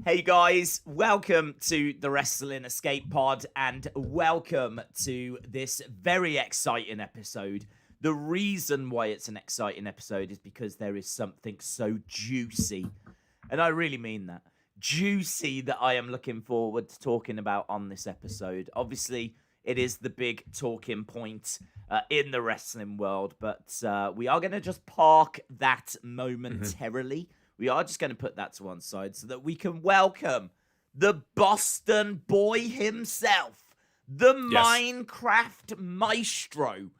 Hey guys, welcome to the Wrestling Escape Pod and welcome to this very exciting episode. The reason why it's an exciting episode is because there is something so juicy, and I really mean that, juicy, that I am looking forward to talking about on this episode. Obviously, it is the big talking point in the wrestling world, but we are going to just park that momentarily. We are just going to put that to one side so that we can welcome the Boston boy himself, the Minecraft maestro,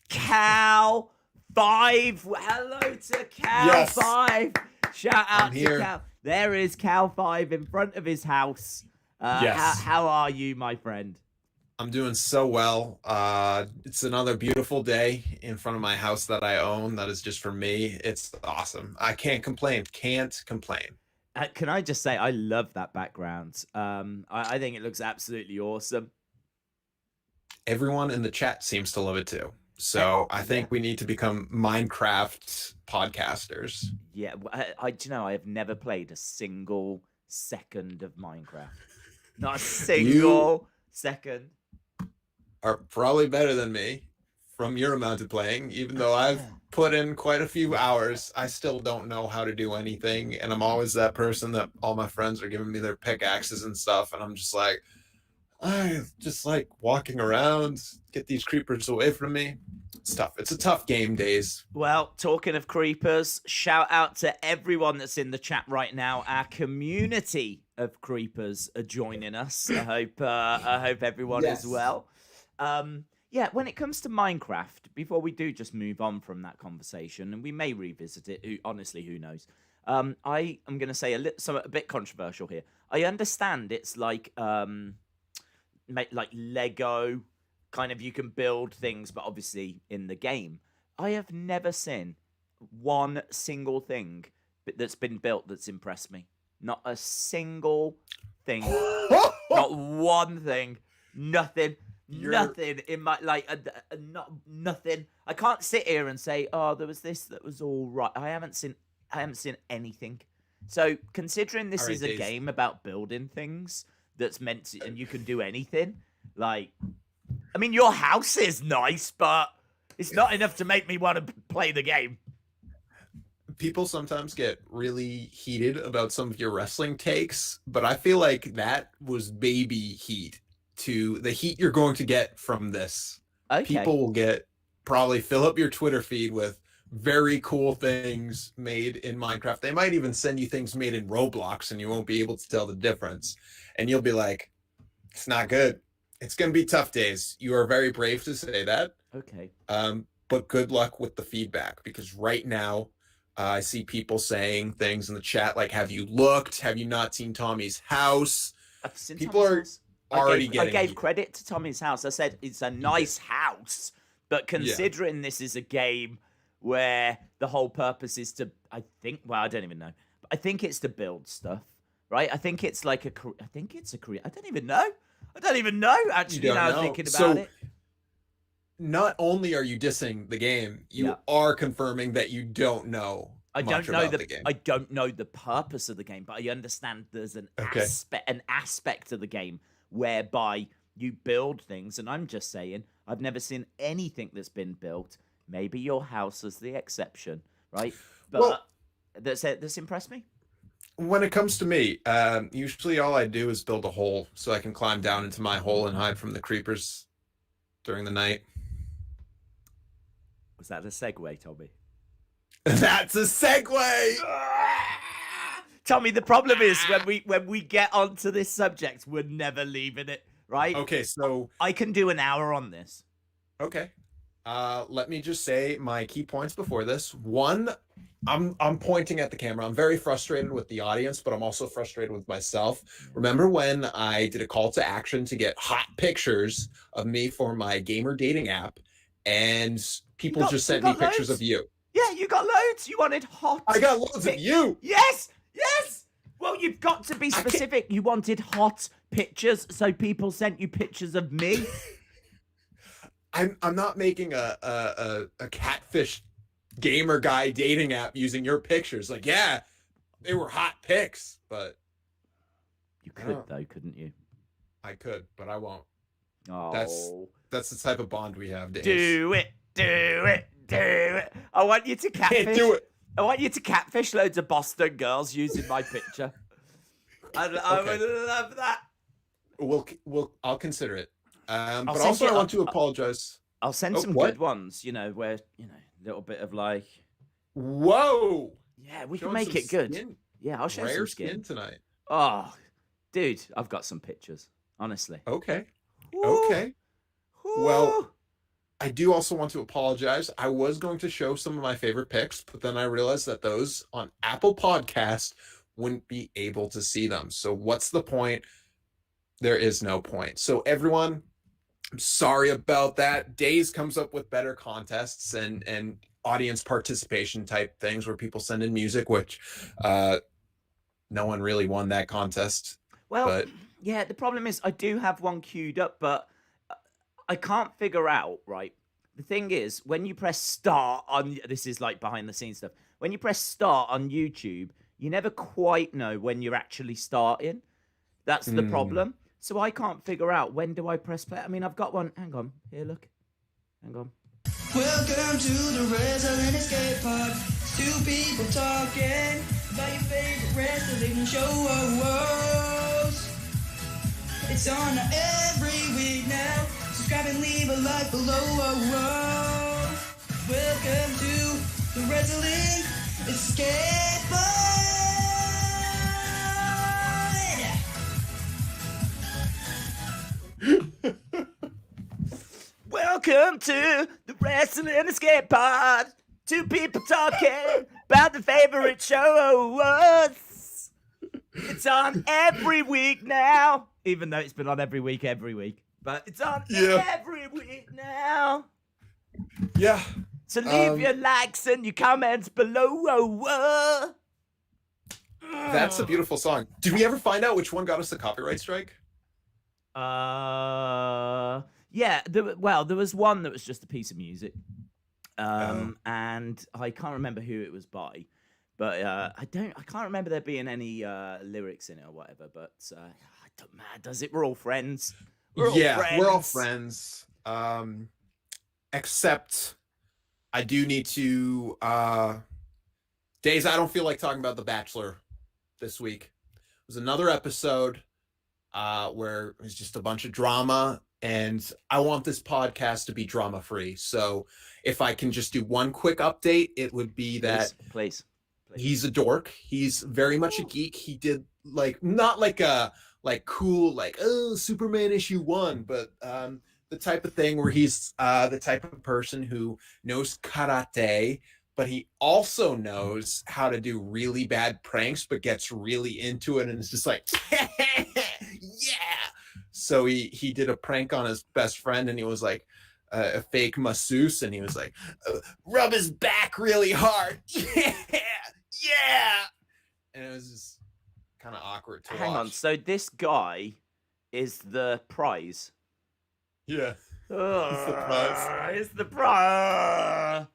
Cal 5. Hello to Cal 5. Shout out to Cal. There is Cal 5 in front of his house. How are you, my friend? I'm doing so well. It's another beautiful day in front of my house that I own. That is just for me. It's awesome. I can't complain. Can't complain. Can I just say, I love that background. I think it looks absolutely awesome. Everyone in the chat seems to love it too. So I think we need to become Minecraft podcasters. Yeah, I have never played a single second of Minecraft. Not a single second. Are probably better than me from your amount of playing. Even though I've put in quite a few hours, I still don't know how to do anything. And I'm always that person that all my friends are giving me their pickaxes and stuff. And I'm just like, I just like walking around, get these creepers away from me. It's tough. It's a tough game days. Well, talking of creepers, shout out to everyone that's in the chat right now. Our community of creepers are joining us. I hope everyone is well. When it comes to Minecraft, before we do just move on from that conversation, and we may revisit it, honestly, who knows? I am going to say a bit controversial here. I understand it's like Lego, kind of you can build things, but obviously in the game. I have never seen one single thing that's been built that's impressed me. Not a single thing. Not one thing. Nothing. Nothing in my nothing. I can't sit here and say, "Oh, there was this that was all right." I haven't seen anything. So, considering this is a game about building things that's meant to, and you can do anything. Like, I mean, your house is nice, but it's not enough to make me want to play the game. People sometimes get really heated about some of your wrestling takes, but I feel like that was baby heat to the heat you're going to get from this. Okay. People will probably fill up your Twitter feed with very cool things made in Minecraft. They might even send you things made in Roblox and you won't be able to tell the difference. And you'll be like, it's not good. It's going to be tough days. You are very brave to say that. Okay. But good luck with the feedback, because right now I see people saying things in the chat like, have you looked? Have you not seen Tommy's house? I've seen people Tommy's are house. I gave credit to Tommy's house. I said it's a nice house, but considering this is a game where the whole purpose is to, I don't even know. But I think it's to build stuff, right? I think it's like I don't even know. Actually, now I'm thinking about it. Not only are you dissing the game, you are confirming that you don't know. I don't know the purpose of the game, but I understand there's an aspect of the game whereby you build things, and I'm just saying I've never seen anything that's been built. Maybe your house is the exception, right? But that's impressed me. When it comes to me, usually all I do is build a hole so I can climb down into my hole and hide from the creepers during the night. Was that a segue, Tommy? That's a segue! Tommy, the problem is when we get onto this subject, we're never leaving it, right? Okay, so I can do an hour on this. Okay. Let me just say my key points before this. One, I'm pointing at the camera. I'm very frustrated with the audience, but I'm also frustrated with myself. Remember when I did a call to action to get hot pictures of me for my gamer dating app, and people just sent me pictures of you? Yeah, you got loads. You wanted hot. I got loads of you. Yes. Well, you've got to be specific. You wanted hot pictures, so people sent you pictures of me. I'm not making a catfish gamer guy dating app using your pictures. Like, yeah, they were hot pics, but You could though, couldn't you? I could, but I won't. Oh, That's the type of bond we have, Dave. do it. I want you to catfish. Can't do it. I want you to catfish loads of Boston girls using my picture. I would love that. I'll consider it. But send also, you- I want to apologize. I'll send some good ones. Where a little bit of like. Whoa. Yeah, we can Showing make some it good. skin. Yeah, I'll show Rare some skin. tonight. Oh, dude, I've got some pictures. Honestly. Okay. Ooh. Okay. Well, I do also want to apologize. I was going to show some of my favorite picks, but then I realized that those on Apple Podcast wouldn't be able to see them. So what's the point? There is no point. So everyone, I'm sorry about that. Days comes up with better contests and audience participation type things where people send in music, which no one really won that contest. Well, but yeah, the problem is I do have one queued up, but I can't figure out, right? The thing is, when you press start on, this is like behind the scenes stuff. When you press start on YouTube, you never quite know when you're actually starting. That's the problem. So I can't figure out when do I press play. I mean, I've got one. Hang on. Here, look. Hang on. Welcome to the Wrestling Escape Pod. Two people talking about your favorite wrestling shows. It's on every week now. Subscribe and leave a like below. Welcome to the Wrestling Escape Pod. Welcome to the Wrestling Escape Pod. Two people talking about the favorite shows. It's on every week now. Even though it's been on every week. But it's on every week now. yeah. So leave your likes and your comments below. That's a beautiful song. Did we ever find out which one got us the copyright strike? Yeah. There was one that was just a piece of music, and I can't remember who it was by, but I can't remember there being any lyrics in it or whatever. But it don't matter, does it? We're all friends. We're all friends. Except I do need to Days, I don't feel like talking about The Bachelor this week. It was another episode where it was just a bunch of drama, and I want this podcast to be drama free. So if I can just do one quick update, it would be that please. He's a dork. He's very much a geek. He did not like a cool Superman issue 1, but the type of thing where he's the type of person who knows karate, but he also knows how to do really bad pranks, but gets really into it and is just like, yeah. So he did a prank on his best friend, and he was like a fake masseuse, and he was like, rub his back really hard. Yeah. And it was just kind of awkward to watch. Hang on. So this guy is the prize. Yeah. It's the prize.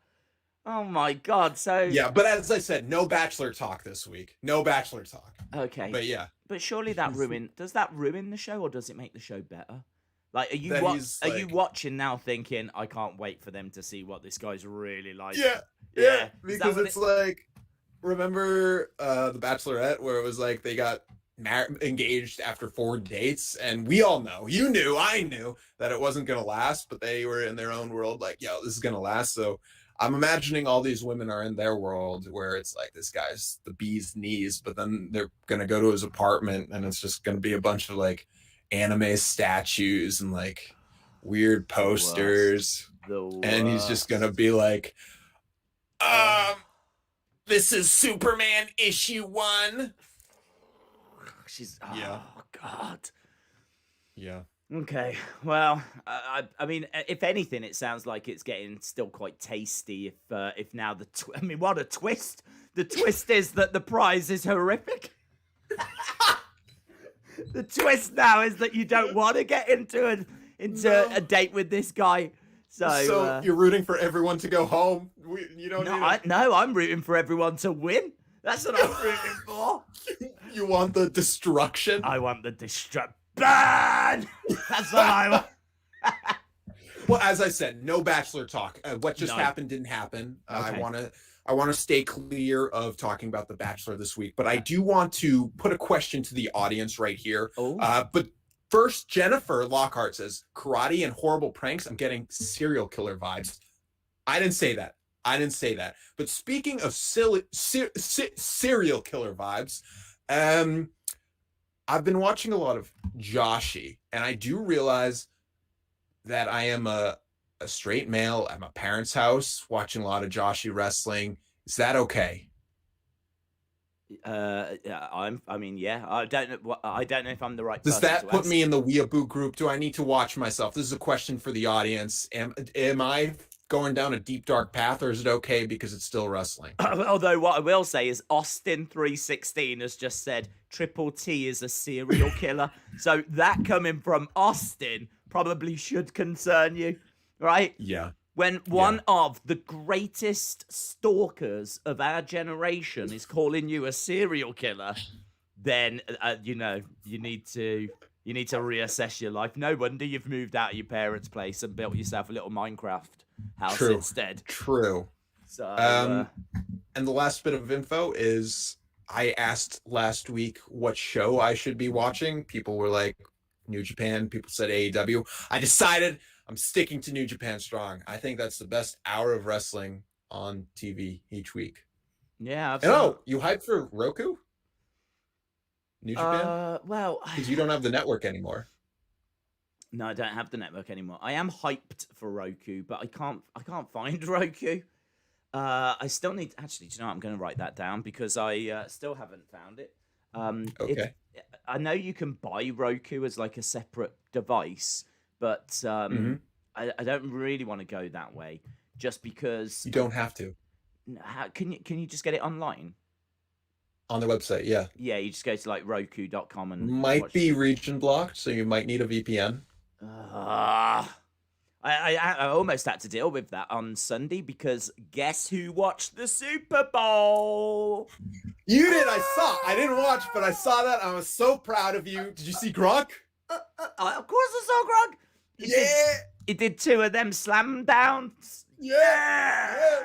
Oh my God. So yeah, but as I said, no Bachelor talk this week. No Bachelor talk. Okay. But yeah. But surely does that ruin the show, or does it make the show better? Like, are you watching now thinking, I can't wait for them to see what this guy's really like? Yeah. Because it's like, remember The Bachelorette, where it was like they got engaged after 4 dates, and we all know, I knew that it wasn't gonna last, but they were in their own world like, yo, this is gonna last. So I'm imagining all these women are in their world where it's like, this guy's the bee's knees, but then they're gonna go to his apartment and it's just gonna be a bunch of like anime statues and like weird posters, and he's just gonna be like, this is Superman issue 1. Oh God. Yeah. Okay. Well, I mean, if anything, it sounds like it's getting still quite tasty. If now what a twist! The twist is that the prize is horrific. The twist now is that you don't want to get into a date with this guy. So you're rooting for everyone to go home. You don't. No, I'm rooting for everyone to win. That's what I'm rooting for. You want the destruction? I want the destruction. Burn! That's what I want. Well, as I said, no Bachelor talk. What just No. happened didn't happen. Okay. I want to stay clear of talking about the Bachelor this week, but I do want to put a question to the audience right here. Oh. But first, Jennifer Lockhart says, karate and horrible pranks. I'm getting serial killer vibes. I didn't say that. But speaking of serial killer vibes, I've been watching a lot of Joshi, and I do realize that I am a straight male at my parents' house watching a lot of Joshi wrestling. Is that okay? Yeah, I mean, yeah. I don't know. I don't know if I'm the right. Does person that to put ask. me in the weeaboo group? Do I need to watch myself? This is a question for the audience. Am I going down a deep dark path, or is it okay because it's still wrestling? Although what I will say is Austin 316 has just said Triple T is a serial killer. So that coming from Austin probably should concern you, right? Yeah. When one of the greatest stalkers of our generation is calling you a serial killer, then you need to reassess your life. No wonder you've moved out of your parents' place and built yourself a little Minecraft house instead. True. So, and the last bit of info is I asked last week what show I should be watching. People were like New Japan. People said AEW. I decided I'm sticking to New Japan Strong. I think that's the best hour of wrestling on TV each week. yeah. And oh, you hyped for Roku? New Japan? Well, Because you don't have the network anymore. no, I don't have the network anymore. I am hyped for Roku, but I can't find Roku. I still need. Actually, do you know what? I'm going to write that down because I still haven't found it. Okay. I know you can buy Roku as like a separate device, but I don't really want to go that way just because You don't have to. how can you just get it online? On the website, yeah. Yeah, you just go to like roku.com and Might watch. be region blocked, so you might need a VPN. I almost had to deal with that on Sunday because guess who watched the Super Bowl? You did, I saw. I didn't watch, but I saw that. I was so proud of you. Did you see Gronk? Of course I saw Grog. He did two of them slam downs. Yeah.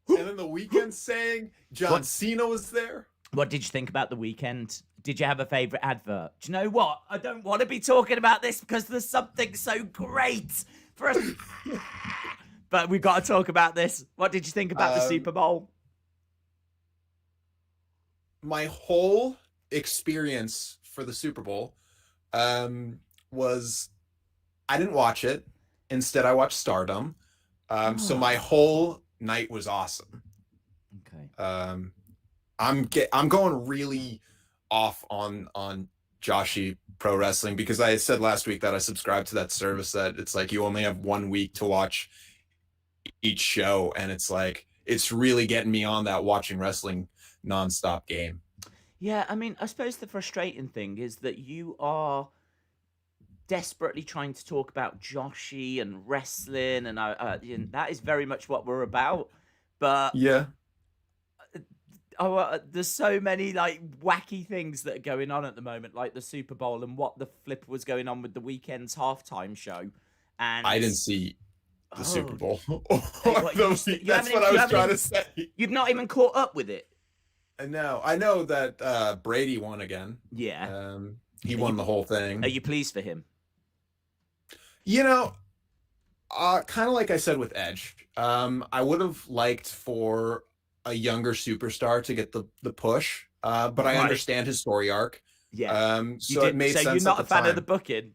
And then the weekend saying John What? Cena was there. What did you think about the weekend? Did you have a favorite advert? Do you know what? I don't want to be talking about this because there's something so great for us. But we've got to talk about this. What did you think about the Super Bowl? My whole experience for the Super Bowl was I didn't watch it. Instead, I watched Stardom. So my whole night was awesome. Okay. I'm going really off on Joshi Pro Wrestling because I said last week that I subscribed to that service that it's like you only have 1 week to watch each show, and it's like it's really getting me on that watching wrestling nonstop game. Yeah, I mean, I suppose the frustrating thing is that you are desperately trying to talk about Joshi and wrestling, and that is very much what we're about. But Yeah. there's so many like wacky things that are going on at the moment, like the Super Bowl and what the flip was going on with the weekend's halftime show. And I didn't see the Super Bowl. what, That's what I was trying to say. You've not even caught up with it. I know that Brady won again. Yeah. He won the whole thing. Are you pleased for him? You know, kind of like I said with Edge, I would have liked for a younger superstar to get the push, but I Right. understand his story arc. Yeah. So it made sense. So you're not at a fan the of the time. booking?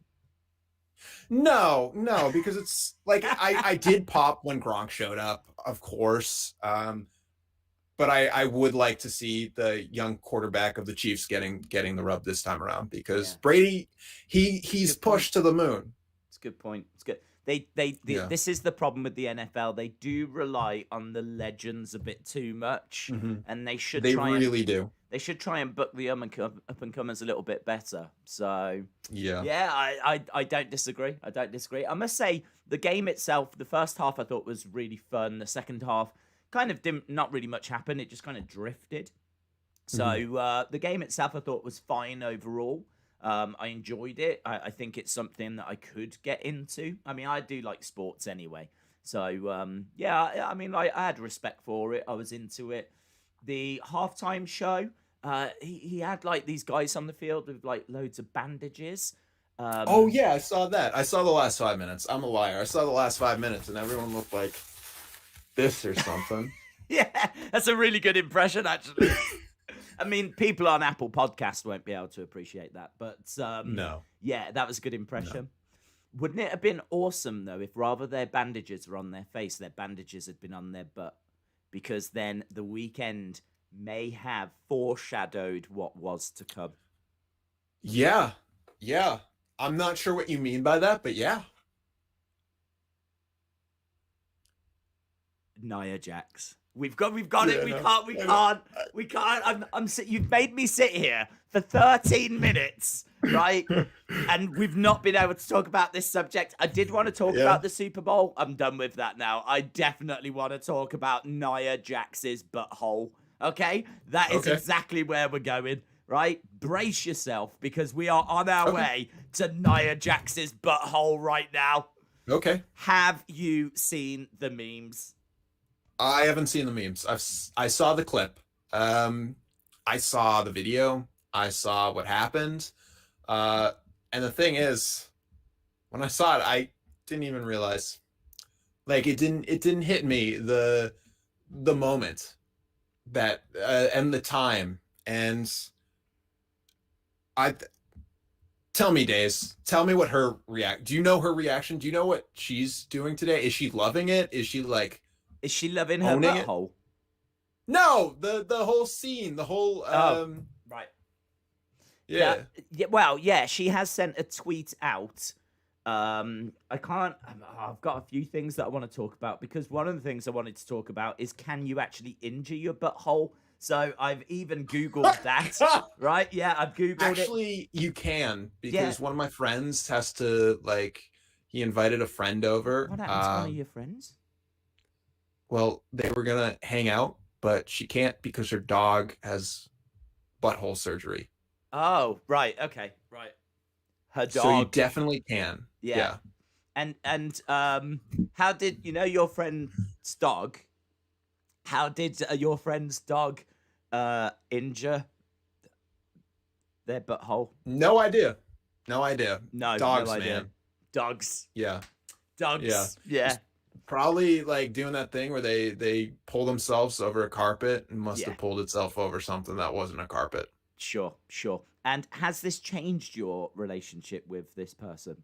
No, because it's like I did pop when Gronk showed up, of course. But I would like to see the young quarterback of the Chiefs getting the rub this time around because Yeah. Brady, he's Good point. pushed to the moon. It's a good point. It's good. Yeah. This is the problem with the NFL. They do rely on the legends a bit too much, and they should They try really do. They should try and book the up and comers a little bit better. So Yeah. I don't disagree. I must say the game itself, the first half I thought was really fun. The second half kind of didn't, not really much happened. It just kind of drifted. So the game itself, I thought, was fine overall. I enjoyed it. I think it's something that I could get into. I mean, I do like sports anyway. So, yeah, I mean, I had respect for it. I was into it. The halftime show, he had, like, these guys on the field with, like, loads of bandages. Oh, yeah, I saw that. I saw the last 5 minutes. I'm a liar. I saw the last 5 minutes, and everyone looked like this or something. Yeah, that's a really good impression, actually. I mean, people on Apple Podcast won't be able to appreciate that, but No. Yeah, that was a good impression. No. Wouldn't it have been awesome, though, if rather their bandages were on their face, their bandages had been on their butt? Because then the weekend may have foreshadowed what was to come. Yeah. I'm not sure what you mean by that, but yeah. Nia Jax. We've got it. We can't. You've made me sit here for 13 minutes, right? And we've not been able to talk about this subject. I did want to talk about the Super Bowl. I'm done with that now. I definitely want to talk about Nia Jax's butthole. Okay? That is exactly where we're going, right? Brace yourself, because we are on our way to Nia Jax's butthole right now. Okay. Have you seen the memes? I haven't seen the memes. I saw the clip. I saw the video. I saw what happened. And the thing is, when I saw it, I didn't even realize. Like, it didn't hit me the moment that and the time. And tell me, Days. Tell me what her do you know her reaction? Do you know what she's doing today? Is she loving it? Is she like? Is she loving her butthole? No, the whole scene, the whole right. Yeah. Well, yeah, she has sent a tweet out. I've got a few things that I want to talk about, because one of the things I wanted to talk about is, can you actually injure your butthole? So I've even Googled that. Right? Yeah, I've Googled it. Actually, you can, because one of my friends has to, like, he invited a friend over. What happened to one of your friends? Well, they were gonna hang out, but she can't because her dog has butthole surgery. Oh, right. Okay, right. Her dog. So you definitely can. Yeah. And how did your friend's dog? How did your friend's dog injure their butthole? No idea. No, dogs, no idea. Man. Dogs. Yeah. Dogs. Yeah. Probably like doing that thing where they pull themselves over a carpet and must have pulled itself over something that wasn't a carpet. Sure. And has this changed your relationship with this person?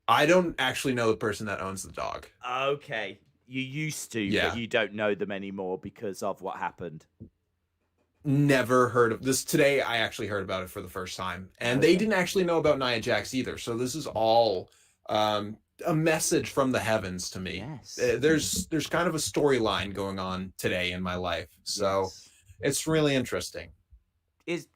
I don't actually know the person that owns the dog. Okay. You used to, but you don't know them anymore because of what happened. Never heard of this. Today, I actually heard about it for the first time. And they didn't actually know about Nia Jax either. So this is all a message from the heavens to me. Yes. There's kind of a storyline going on today in my life. So it's really interesting.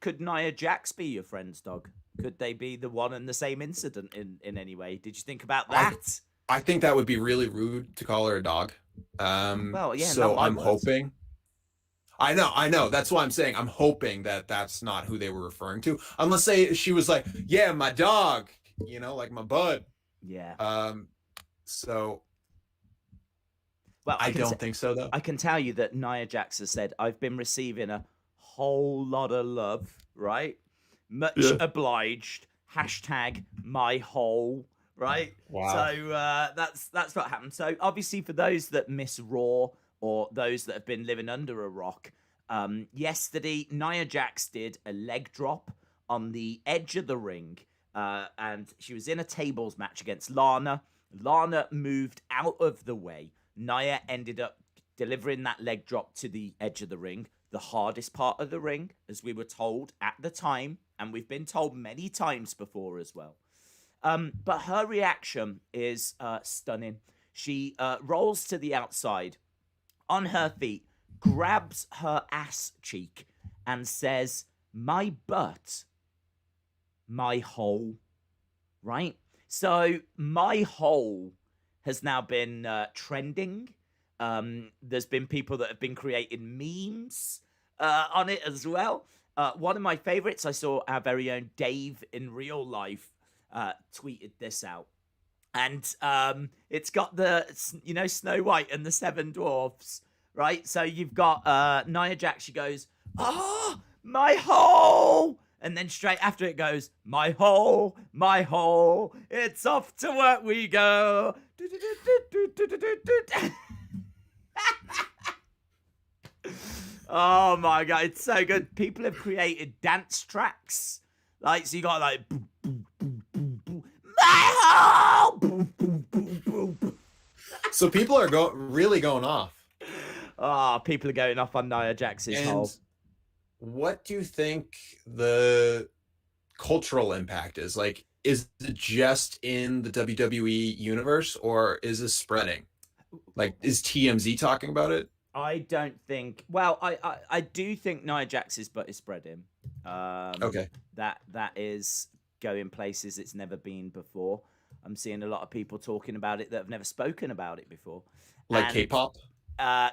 Could Nia Jax be your friend's dog? Could they be the one and the same incident in any way? Did you think about that? I think that would be really rude to call her a dog. Well, yeah. So I'm hoping. I know. That's why I'm saying I'm hoping that that's not who they were referring to. Unless she was like, yeah, my dog, like my bud. Yeah. So. Well, I don't think so, though. I can tell you that Nia Jax has said, I've been receiving a whole lot of love, right? Much obliged. #myhole, right? Wow. So that's what happened. So obviously for those that miss Raw or those that have been living under a rock, yesterday Nia Jax did a leg drop on the edge of the ring, and she was in a tables match against Lana. Lana moved out of the way. Nia ended up delivering that leg drop to the edge of the ring, the hardest part of the ring, as we were told at the time, and we've been told many times before as well. But her reaction is stunning. She rolls to the outside on her feet, grabs her ass cheek, and says, "My butt, my hole." Right? So, my hole has now been trending. There's been people that have been creating memes on it as well. One of my favorites, I saw our very own Dave in real life tweeted this out. And it's got the, Snow White and the Seven Dwarfs, right? So you've got Nia Jax, she goes, "Oh, my hole!" And then straight after it goes, my hole, it's off to work we go. Oh my God, it's so good. People have created dance tracks. Like, so you got like, boom, boom, boom, boom, boom. My hole! Boom, boom, boom, boom, boom. So people are really going off. Oh, people are going off on Nia Jax's hole. What do you think the cultural impact is? Like, is it just in the WWE universe, or is this spreading? Like, is TMZ talking about it? I don't think. Well, I do think Nia Jax's butt is spreading. Okay. That is going places it's never been before. I'm seeing a lot of people talking about it that have never spoken about it before. Like K-pop?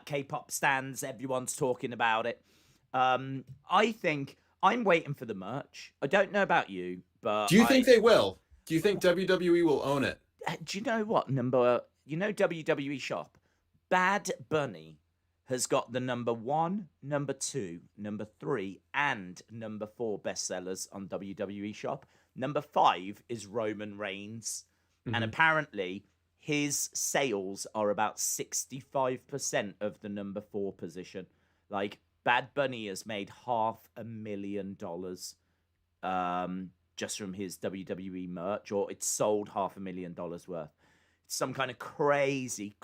K-pop stands, everyone's talking about it. I think I'm waiting for the merch. I don't know about you, but do you think they will? Do you think WWE will own it? Do you know what WWE Shop? Bad Bunny has got the number 1, number 2, number 3, and number 4 bestsellers on WWE Shop. Number 5 is Roman Reigns. Mm-hmm. And apparently his sales are about 65% of the number 4 position. Like, Bad Bunny has made $500,000 just from his WWE merch, or it's sold $500,000 worth. It's some kind of crazy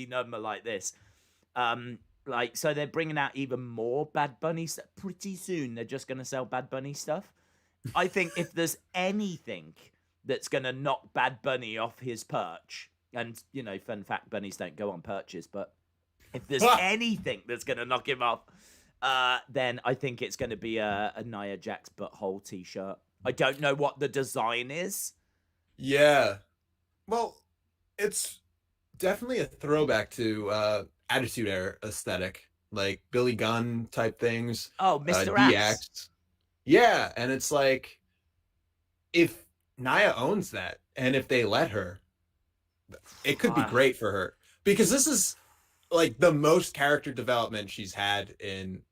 number like this. So they're bringing out even more Bad Bunny stuff. Pretty soon they're just going to sell Bad Bunny stuff. I think if there's anything that's going to knock Bad Bunny off his perch, and, fun fact, bunnies don't go on perches, but if there's anything that's going to knock him off, then I think it's going to be a Nia Jax butthole t-shirt. I don't know what the design is. Yeah. Well, it's definitely a throwback to Attitude Era aesthetic, like Billy Gunn type things. Oh, Mr. DX. Yeah, and it's like, if Nia owns that, and if they let her, it could be great for her. Because this is like the most character development she's had in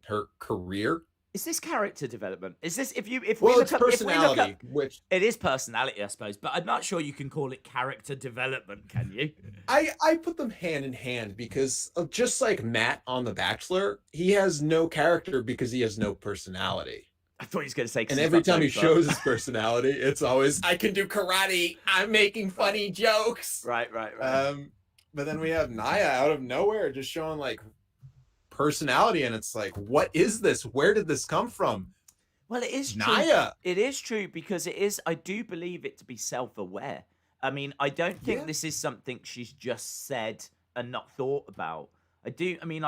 her career. Is this character development? Is this if it's personality, which it is personality, I suppose, but I'm not sure you can call it character development, can you? I put them hand in hand, because just like Matt on The Bachelor, he has no character because he has no personality. I thought he was going to say, and every time he shows his personality, it's always, I can do karate, I'm making funny jokes. Right. But then we have Nia out of nowhere just showing like personality, and it's like, what is this? Where did this come from? Well, it is true. Nia. It is true, because I do believe it to be self-aware. I mean, I don't think this is something she's just said and not thought about. Like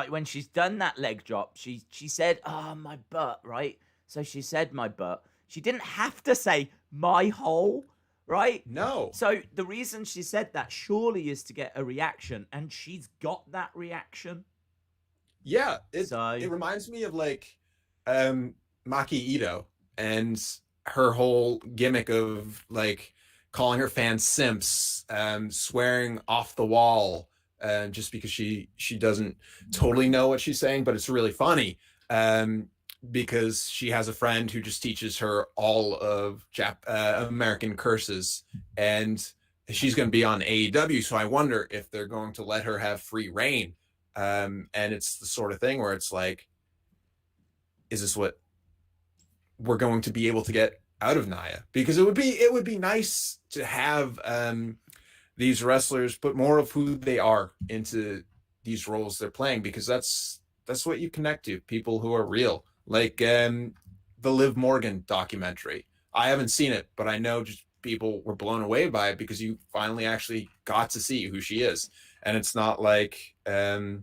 when she's done that leg drop, she said, "Oh, my butt," right? So she said my butt. She didn't have to say my hole, right? No. So the reason she said that surely is to get a reaction, and she's got that reaction. Yeah, it reminds me of like Maki Ito and her whole gimmick of like calling her fans simps, swearing off the wall, just because she doesn't totally know what she's saying, but it's really funny. Because she has a friend who just teaches her all of American curses, and she's going to be on AEW. So I wonder if they're going to let her have free reign. And it's the sort of thing where it's like, is this what we're going to be able to get out of Nia? Because it would be nice to have these wrestlers put more of who they are into these roles they're playing, because that's what you connect to, people who are real. Like the Liv Morgan documentary. I haven't seen it, but I know just people were blown away by it because you finally actually got to see who she is. And it's not like I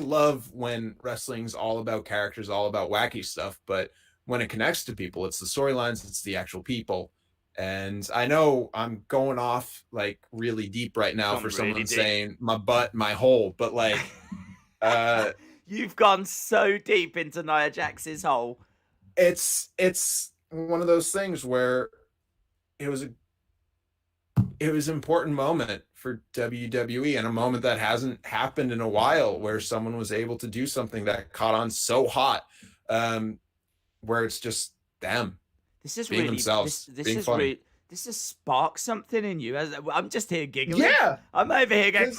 love when wrestling's all about characters, all about wacky stuff, but when it connects to people, it's the storylines, it's the actual people. And I know I'm going off like really deep right now for someone saying my butt, my hole, but like You've gone so deep into Nia Jax's hole. It's one of those things where it was an important moment for WWE, and a moment that hasn't happened in a while, where someone was able to do something that caught on so hot, where it's just them. This is being really themselves, this being is funny. really this has sparked something in you. I'm just here giggling. Yeah, I'm over here going,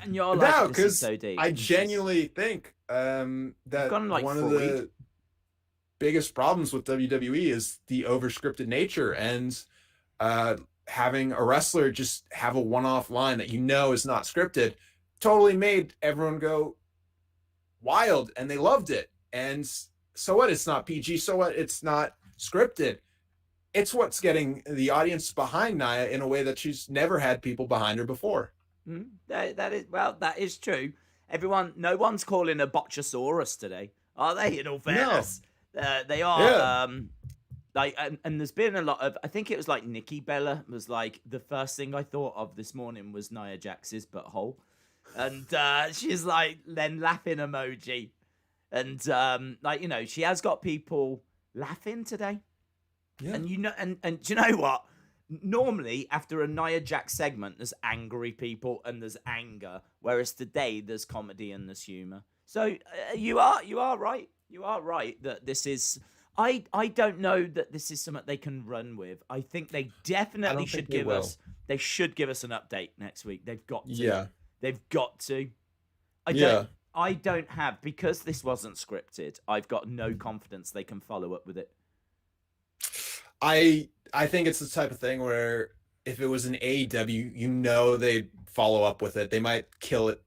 and you're like, no, this is because so deep. I genuinely think that gone, like, one for of a the week. biggest problems with WWE is the overscripted nature, and having a wrestler just have a one-off line that is not scripted totally made everyone go wild, and they loved it. And so what? It's not PG. So what? It's not scripted. It's what's getting the audience behind Nia in a way that she's never had people behind her before. That is true. No one's calling her Botchasaurus today, are they? In all fairness, they are. Yeah. And there's been a lot of. I think it was like Nikki Bella was like, the first thing I thought of this morning was Nia Jax's butthole, and she's like, then laughing emoji, and she has got people laughing today. Yeah. And do you know what? Normally, after a Nia Jax segment, there's angry people and there's anger, whereas today there's comedy and there's humor. So you are right. You are right that this is. I don't know that this is something they can run with. I think they definitely should give us. They should give us an update next week. They've got to. Yeah. They've got to. I don't have, because this wasn't scripted. I've got no confidence they can follow up with it. I think it's the type of thing where if it was an AEW, they'd follow up with it. They might kill it,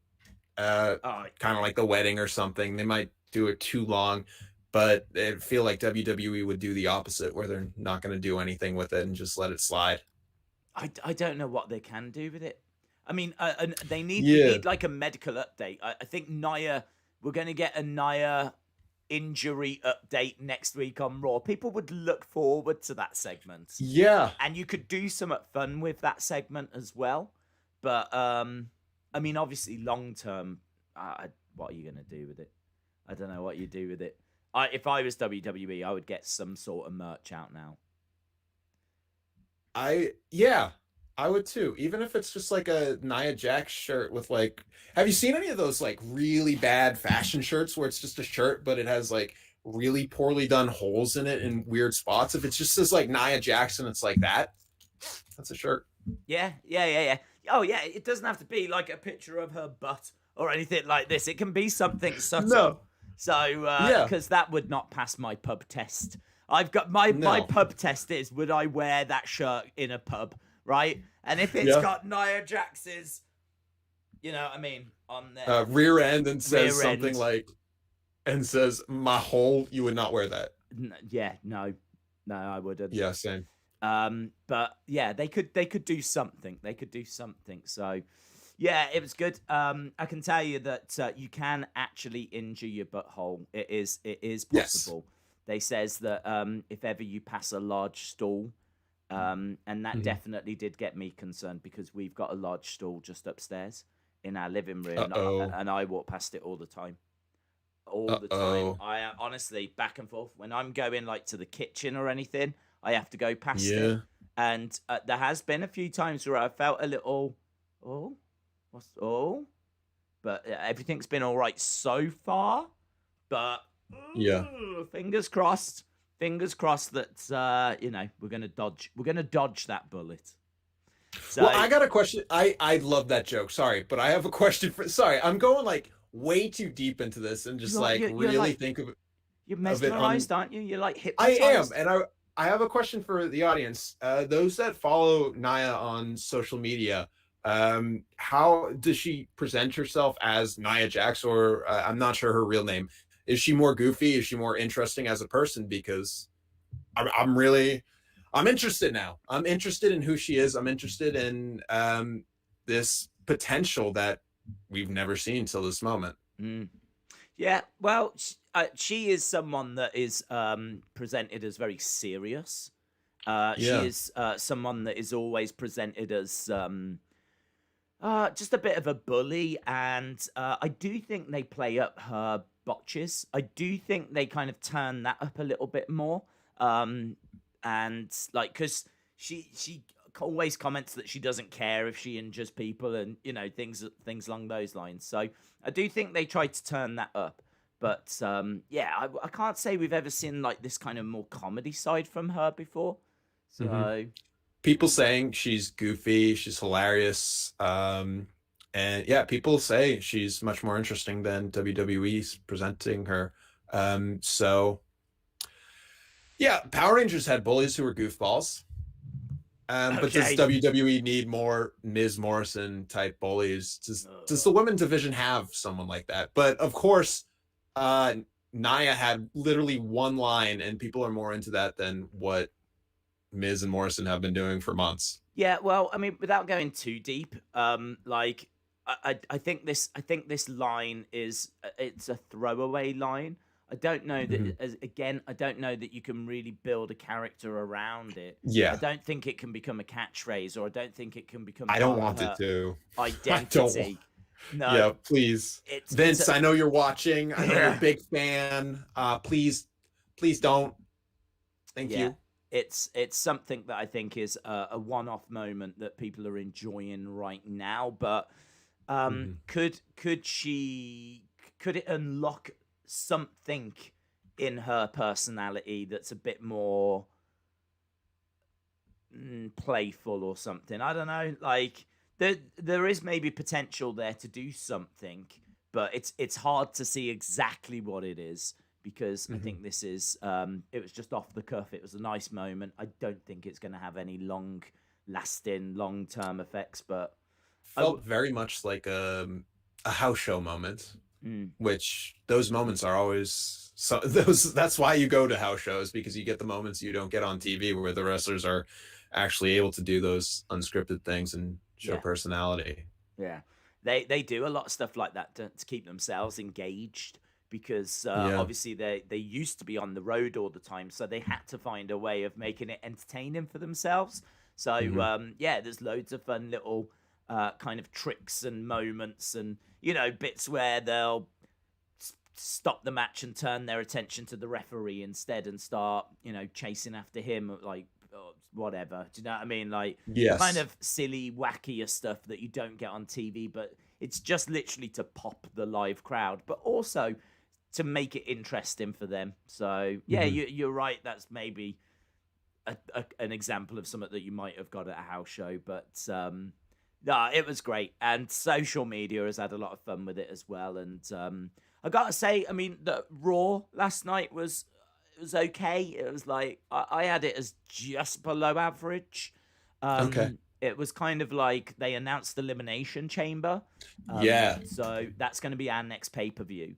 kind of like the wedding or something. They might do it too long, but I feel like WWE would do the opposite, where they're not going to do anything with it and just let it slide. I don't know what they can do with it. I mean, they need like a medical update. I think Nia, we're going to get a Nia injury update next week on Raw. People would look forward to that segment. Yeah. And you could do some fun with that segment as well. But, I mean, obviously, long term, what are you going to do with it? I don't know what you do with it. If I was WWE, I would get some sort of merch out now. I would too. Even if it's just like a Nia Jax shirt with like, have you seen any of those like really bad fashion shirts where it's just a shirt, but it has like really poorly done holes in it in weird spots? If it's just says like Nia Jax and it's like that, that's a shirt. Yeah. Oh yeah, it doesn't have to be like a picture of her butt or anything like this. It can be something subtle. No. So, because that would not pass my pub test. I've got my pub test is, would I wear that shirt in a pub? Right? And if it's got Nia Jax's, you know what I mean, on there. Rear end and says something like, and says, my hole, you would not wear that. No, I wouldn't. Yeah, same. But yeah, they could do something. So yeah, it was good. I can tell you that you can actually injure your butthole. It is possible. Yes. They says that if ever you pass a large stool, and that definitely did get me concerned, because we've got a large stool just upstairs in our living room, and I walk past it all the time. I honestly, back and forth, when I'm going like to the kitchen or anything, I have to go past it. And there has been a few times where I felt a little, but everything's been all right so far. But fingers crossed that we're gonna dodge that bullet. So, well, I got a question. I love that joke. Sorry, but I have a question for. Sorry, I'm going like way too deep into this and just really think of it. You're mesmerized, aren't you? You're like hypnotized. I am, and I have a question for the audience. Those that follow Nia on social media, how does she present herself as Nia Jax, or I'm not sure her real name? Is she more goofy? Is she more interesting as a person? Because I'm interested now. I'm interested in who she is. I'm interested in this potential that we've never seen till this moment. Yeah, well, she is someone that is presented as very serious. She is someone that is always presented as Just a bit of a bully, and I do think they play up her botches. I do think they kind of turn that up a little bit more. And like, because she always comments that she doesn't care if she injures people, and things along those lines. So I do think they try to turn that up. But yeah, I can't say we've ever seen like this kind of more comedy side from her before. So. People saying she's goofy, she's hilarious. And yeah, people say she's much more interesting than WWE's presenting her. So yeah, Power Rangers had bullies who were goofballs. But does WWE need more Ms. Morrison type bullies? Does the women's division have someone like that? But of course, Nia had literally one line, and people are more into that than what Miz and Morrison have been doing for months. Yeah, well, I mean, without going too deep, like I think this line it's a throwaway line. I don't know that I don't know that you can really build a character around it. Yeah, I don't think it can become a catchphrase, or I don't think it can become. I don't want it to identity. No, yeah, please, Vince. I know you're watching. I know you're a big fan. Please don't. Thank you. It's something that I think is a one-off moment that people are enjoying right now. But could it unlock something in her personality that's a bit more playful or something? I don't know. Like there is maybe potential there to do something, but it's hard to see exactly what it is. Because I think this is, it was just off the cuff. It was a nice moment. I don't think it's going to have any long-lasting, long-term effects, but... Felt very much like a house show moment, which those moments are always... That's why you go to house shows, because you get the moments you don't get on TV, where the wrestlers are actually able to do those unscripted things and show personality. Yeah, they do a lot of stuff like that to keep themselves engaged. Because obviously they used to be on the road all the time, so they had to find a way of making it entertaining for themselves. So there's loads of fun little kind of tricks and moments, and bits where they'll stop the match and turn their attention to the referee instead, and start chasing after him, like whatever. Do you know what I mean? Like kind of silly, wackier stuff that you don't get on TV, but it's just literally to pop the live crowd, but also to make it interesting for them. So yeah, you're right. That's maybe an example of something that you might have got at a house show. But no, it was great, and social media has had a lot of fun with it as well. And I gotta say, I mean, the Raw last night was okay. It was like I had it as just below average. Okay. It was kind of like they announced the Elimination Chamber. So that's going to be our next pay-per-view.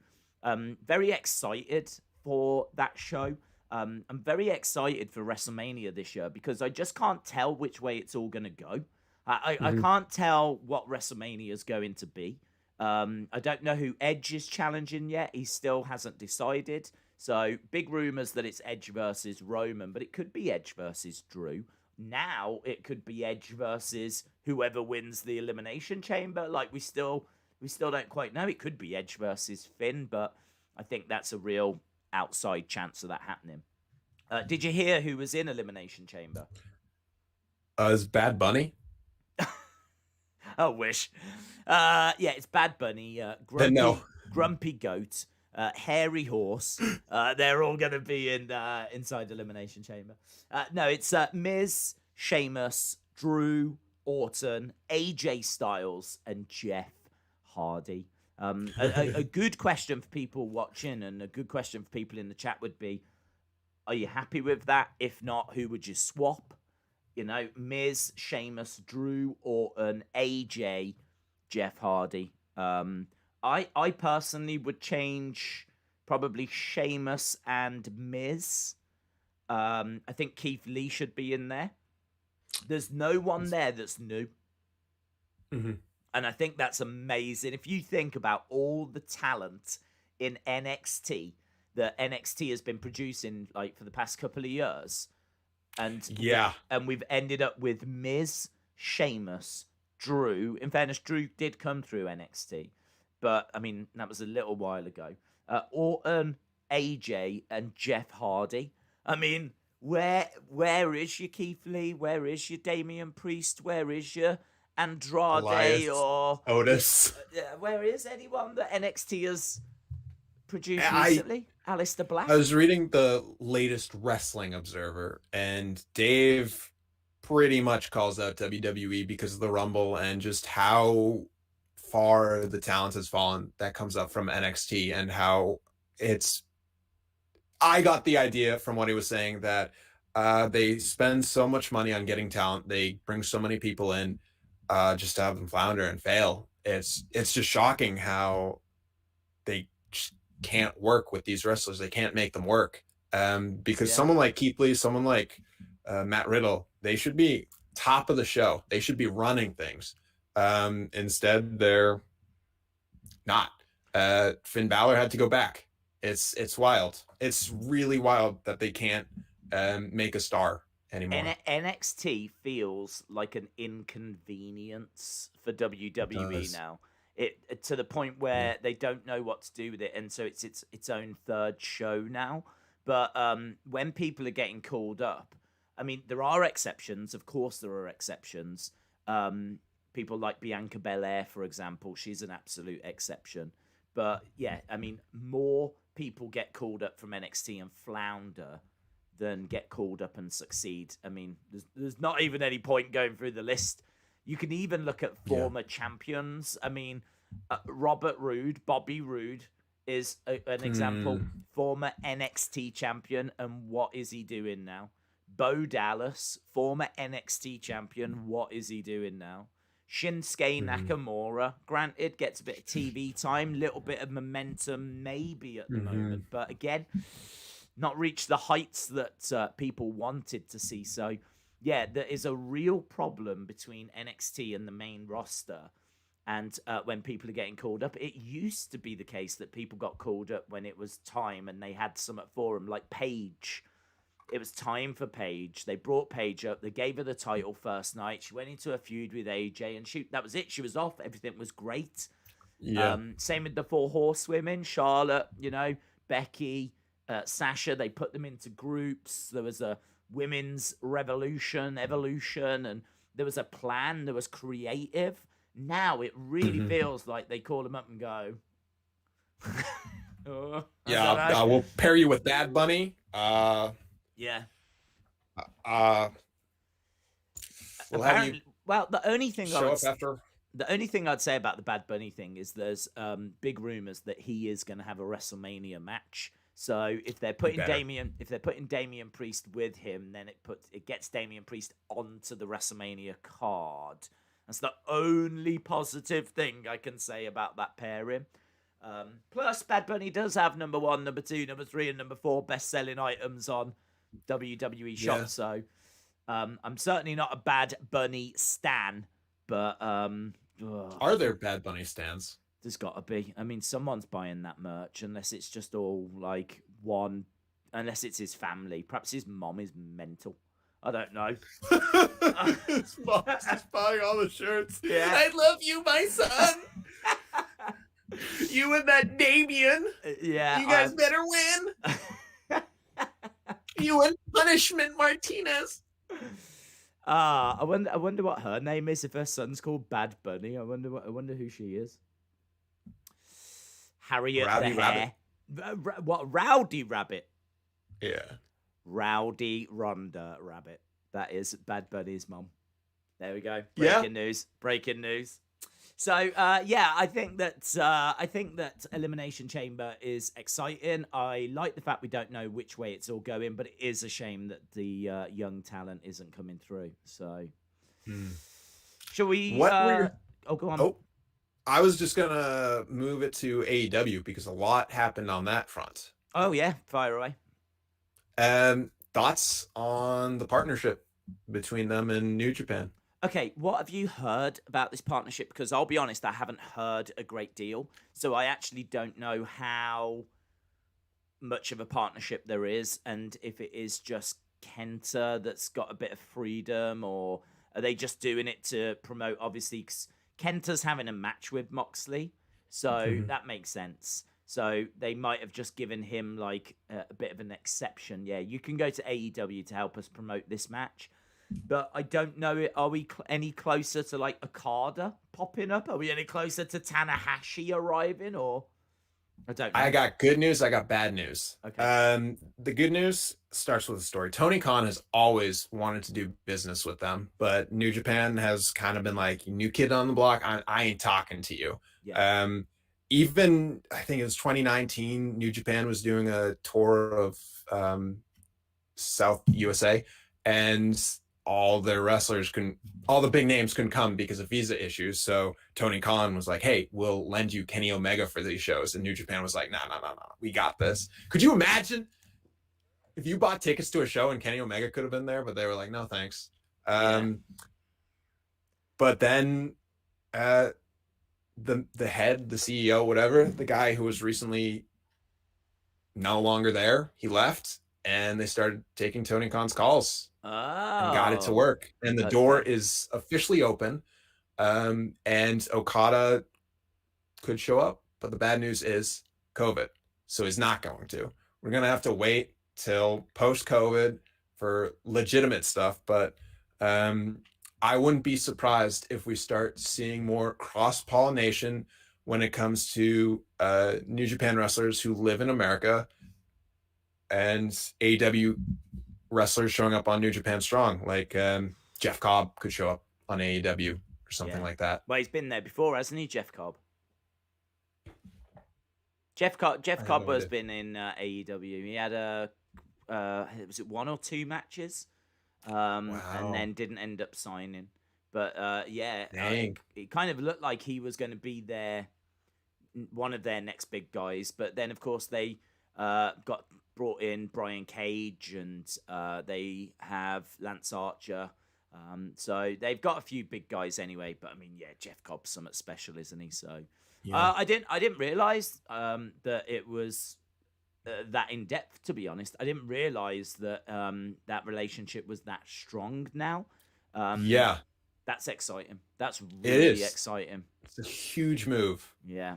Very excited for that show. I'm very excited for WrestleMania this year, because I just can't tell which way it's all going to go. I can't tell what WrestleMania is going to be. I don't know who Edge is challenging yet. He still hasn't decided. So big rumors that it's Edge versus Roman, but it could be Edge versus Drew. Now it could be Edge versus whoever wins the Elimination Chamber. Like we still don't quite know. It could be Edge versus Finn, but I think that's a real outside chance of that happening. Did you hear who was in Elimination Chamber? Is Bad Bunny? I wish. Yeah, it's Bad Bunny, Grumpy Goat, Hairy Horse. They're all going to be inside Elimination Chamber. No, it's Miz, Sheamus, Drew, Orton, AJ Styles, and Jeff Hardy. A good question for people watching, and a good question for people in the chat would be, are you happy with that? If not, who would you swap? Miz, Sheamus, Drew, Orton, AJ, Jeff Hardy. I personally would change probably Sheamus and Miz. I think Keith Lee should be in there. There's no one there that's new. And I think that's amazing. If you think about all the talent in NXT that NXT has been producing like for the past couple of years, and we've ended up with Miz, Sheamus, Drew. In fairness, Drew did come through NXT, but I mean that was a little while ago. Orton, AJ, and Jeff Hardy. I mean, where is your Keith Lee? Where is your Damian Priest? Where is your Andrade Elias, or Otis? where is anyone that NXT has produced recently? Aleister Black. I was reading the latest Wrestling Observer, and Dave pretty much calls out WWE because of the Rumble and just how far the talent has fallen that comes up from NXT, and how it's. I got the idea from what he was saying that they spend so much money on getting talent, they bring so many people in, just to have them flounder and fail. It's just shocking how they just can't work with these wrestlers. They can't make them work. Because someone like Keith Lee, someone like Matt Riddle, they should be top of the show. They should be running things. Instead, they're not. Finn Balor had to go back. It's wild. It's really wild that they can't make a star anymore. NXT feels like an inconvenience for WWE now. It to the point where they don't know what to do with it, and so it's its own third show now. But when people are getting called up, I mean, there are exceptions. Of course, there are exceptions. People like Bianca Belair, for example, she's an absolute exception. But yeah, I mean, more people get called up from NXT and flounder than get called up and succeed. I mean, there's not even any point going through the list. You can even look at former champions. I mean, Bobby Roode is an example. Former NXT champion, and what is he doing now? Bo Dallas, former NXT champion, what is he doing now? Shinsuke Nakamura, granted, gets a bit of TV time, little bit of momentum maybe at the moment, but again, not reached the heights that people wanted to see. So, yeah, there is a real problem between NXT and the main roster. And when people are getting called up, it used to be the case that people got called up when it was time and they had something for them, like Paige. It was time for Paige. They brought Paige up. They gave her the title first night. She went into a feud with AJ, and that was it. She was off. Everything was great. Yeah. Same with the 4 horsewomen. Charlotte, Becky, Sasha. They put them into groups. There was a women's evolution, and there was a plan. There was creative. Now it really feels like they call them up and go. We'll pair you with Bad Bunny. Yeah. We'll have you. Well, the only thing I'd say about the Bad Bunny thing is there's big rumors that he is going to have a WrestleMania match. So if they're putting Damian Priest with him, then it gets Damian Priest onto the WrestleMania card. That's the only positive thing I can say about that pairing. Plus, Bad Bunny does have number 1, number 2, number 3, and number 4 best-selling items on WWE Shop. So I'm certainly not a Bad Bunny stan, but are there Bad Bunny stans? There's got to be. I mean, someone's buying that merch, unless it's just all like one, unless it's his family. Perhaps his mom is mental. I don't know. His mom's just buying all the shirts. Yeah. I love you, my son. You and that Damien. Yeah. You guys better win. You and Punishment Martinez. I wonder what her name is. If her son's called Bad Bunny, I wonder who she is. Harriet Rowdy the Hare. What? Rowdy Rabbit. Yeah. Rowdy Ronda Rabbit. That is Bad Bunny's mom. There we go. Breaking news. So I think that Elimination Chamber is exciting. I like the fact we don't know which way it's all going, but it is a shame that the young talent isn't coming through. So, shall we? Go on. Oh, I was just gonna move it to AEW because a lot happened on that front. Oh yeah, fire away. Thoughts on the partnership between them and New Japan? Okay, what have you heard about this partnership? Because I'll be honest, I haven't heard a great deal. So I actually don't know how much of a partnership there is, and if it is just Kenta that's got a bit of freedom, or Are they just doing it to promote? Obviously, 'cause Kenta's having a match with Moxley, so that makes sense. So they might have just given him like a bit of an exception. Yeah, you can go to AEW to help us promote this match. But I don't know. Are we any closer to like Okada popping up? Are we any closer to Tanahashi arriving? Or I don't know. I got good news. I got bad news. Okay. The good news starts with a story. Tony Khan has always wanted to do business with them, but New Japan has kind of been like, new kid on the block. I ain't talking to you. Yeah. Even I think it was 2019, New Japan was doing a tour of South USA, and all their wrestlers all the big names couldn't come because of visa issues. So Tony Khan was like, hey, we'll lend you Kenny Omega for these shows. And New Japan was like, no, we got this. Could you imagine if you bought tickets to a show and Kenny Omega could have been there, but they were like, no, thanks. But then the head, the CEO, whatever, the guy who was recently no longer there, he left, and they started taking Tony Khan's calls. And got it to work, and the door is officially open, and Okada could show up, but the bad news is COVID, so he's not going to. We're gonna have to wait till post-COVID for legitimate stuff, but I wouldn't be surprised if we start seeing more cross-pollination when it comes to New Japan wrestlers who live in America and AEW wrestlers showing up on New Japan Strong, like Jeff Cobb could show up on AEW or something like that. Well, he's been there before, hasn't he, Jeff Cobb? Jeff Cobb has been in AEW. He had was it 1 or 2 matches, and then didn't end up signing. But it kind of looked like he was going to be one of their next big guys. But then, of course, they got brought in Brian Cage, and they have Lance Archer. So they've got a few big guys anyway. But I mean, Jeff Cobb's somewhat special, isn't he? So I didn't realize that it was that in depth. To be honest, I didn't realize that that relationship was that strong now. That's exciting. That's really exciting. It's a huge move. Yeah.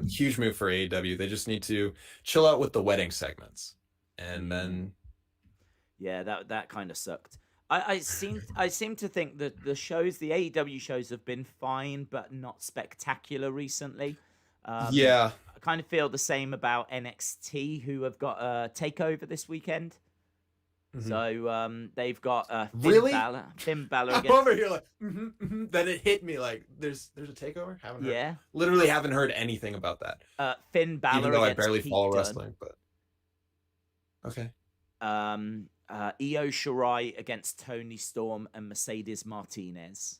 Huge move for AEW. They just need to chill out with the wedding segments. And then that kind of sucked. I seem to think that the AEW shows have been fine, but not spectacular recently. I kind of feel the same about NXT, who have got a takeover this weekend. So they've got Finn Balor I'm over here like then it hit me like there's a takeover. Literally haven't heard anything about that. Finn Balor, even though I barely follow wrestling, but okay. Io Shirai against Toni Storm and Mercedes Martinez.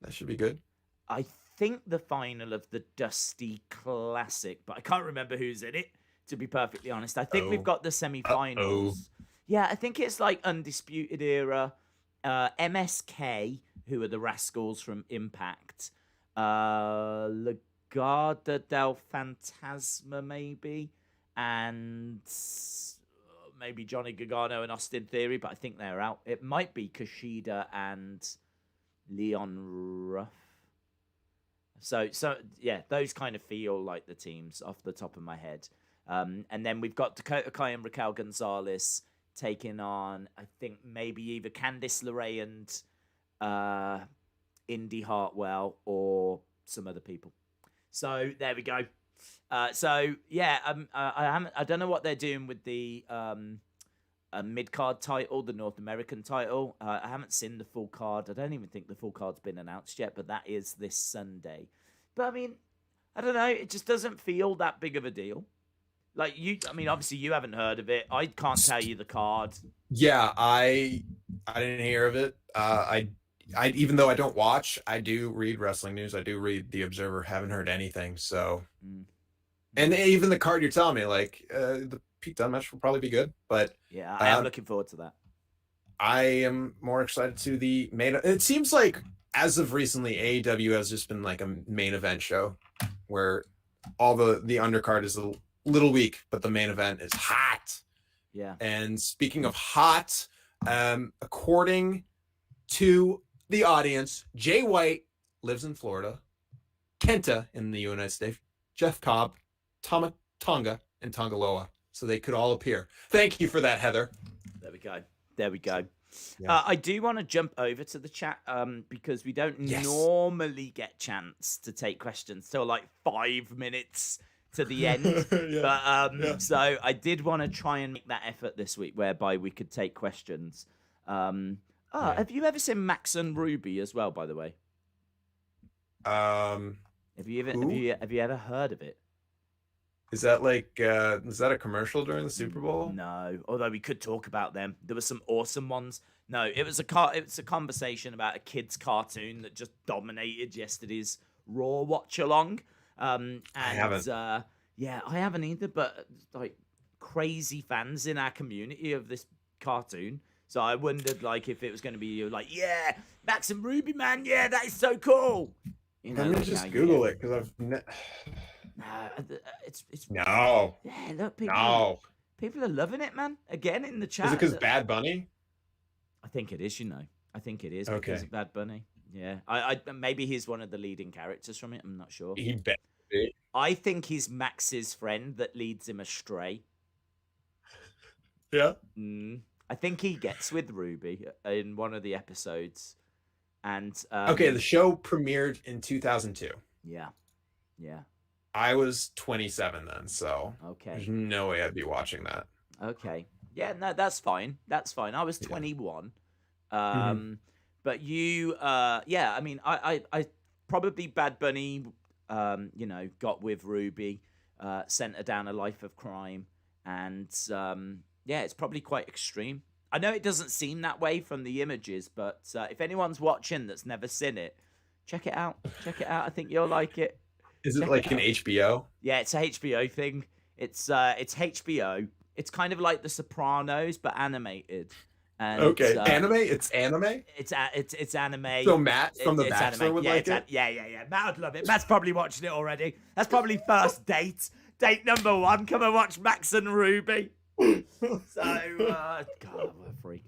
That should be good. I think the final of the Dusty Classic, but I can't remember who's in it, to be perfectly honest. I think we've got the semi-finals. Yeah, I think it's like Undisputed Era, MSK, who are the Rascals from Impact, Legado del Fantasma maybe, and maybe Johnny Gargano and Austin Theory, but I think they're out. It might be Kushida and Leon Ruff. So yeah, those kind of feel like the teams off the top of my head. And then we've got Dakota Kai and Raquel Gonzalez taking on, I think, maybe either Candice LeRae and Indy Hartwell or some other people. So there we go. I don't know what they're doing with the mid-card title, the North American title. I haven't seen the full card. I don't even think the full card's been announced yet, but that is this Sunday. But I mean, I don't know. It just doesn't feel that big of a deal. Like obviously you haven't heard of it. I can't tell you the card. Yeah, I didn't hear of it. I even though I don't watch, I do read wrestling news. I do read The Observer. Haven't heard anything. So, and even the card you're telling me, like the Pete Dunne match will probably be good. But yeah, I am looking forward to that. I am more excited to the main. It seems like as of recently, AEW has just been like a main event show where all the undercard is a little weak, but the main event is hot. Yeah. And speaking of hot, according to the audience. Jay White lives in Florida. Kenta in the United States. Jeff Cobb, Tonga, and Tongaloa. So they could all appear. Thank you for that, Heather. There we go. Yeah. I do want to jump over to the chat because we don't normally get chance to take questions till like 5 minutes to the end. So I did want to try and make that effort this week whereby we could take questions. Have you ever seen Max and Ruby as well, by the way? Have you ever heard of it? Is that like is that a commercial during the Super Bowl? No, although we could talk about them. There were some awesome ones. No, it was a conversation about a kids cartoon that just dominated yesterday's Raw watch along. I haven't. I haven't either. But like crazy fans in our community of this cartoon. So I wondered like if it was going to be like, yeah, Max and Ruby, man, yeah, that is so cool. You know, Let me just Google it because it's no. Yeah, look, people are loving it, man. Again in the chat. Is it because Bad Bunny? I think it is. I think it is Okay. because of Bad Bunny. Yeah, I maybe he's one of the leading characters from it. I'm not sure. He better be. I think he's Max's friend that leads him astray. Yeah. I think he gets with Ruby in one of the episodes, and Okay, the show premiered in 2002. Yeah. I was 27 then, so Okay. there's no way I'd be watching that. Okay. Yeah, no, that's fine. I was 21. But you, I mean, I probably Bad Bunny, got with Ruby, sent her down a life of crime. And, it's probably quite extreme. I know it doesn't seem that way from the images, but if anyone's watching that's never seen it, check it out. I think you'll like it. Is it like an HBO? Yeah, it's a HBO thing. It's HBO. It's kind of like The Sopranos, but animated. And, okay, anime. It's anime. It's anime. So Matt from The Bachelor would like it. Yeah. Matt would love it. Matt's probably watching it already. That's probably first date. Date number 1. Come and watch Max and Ruby. God, what a freak.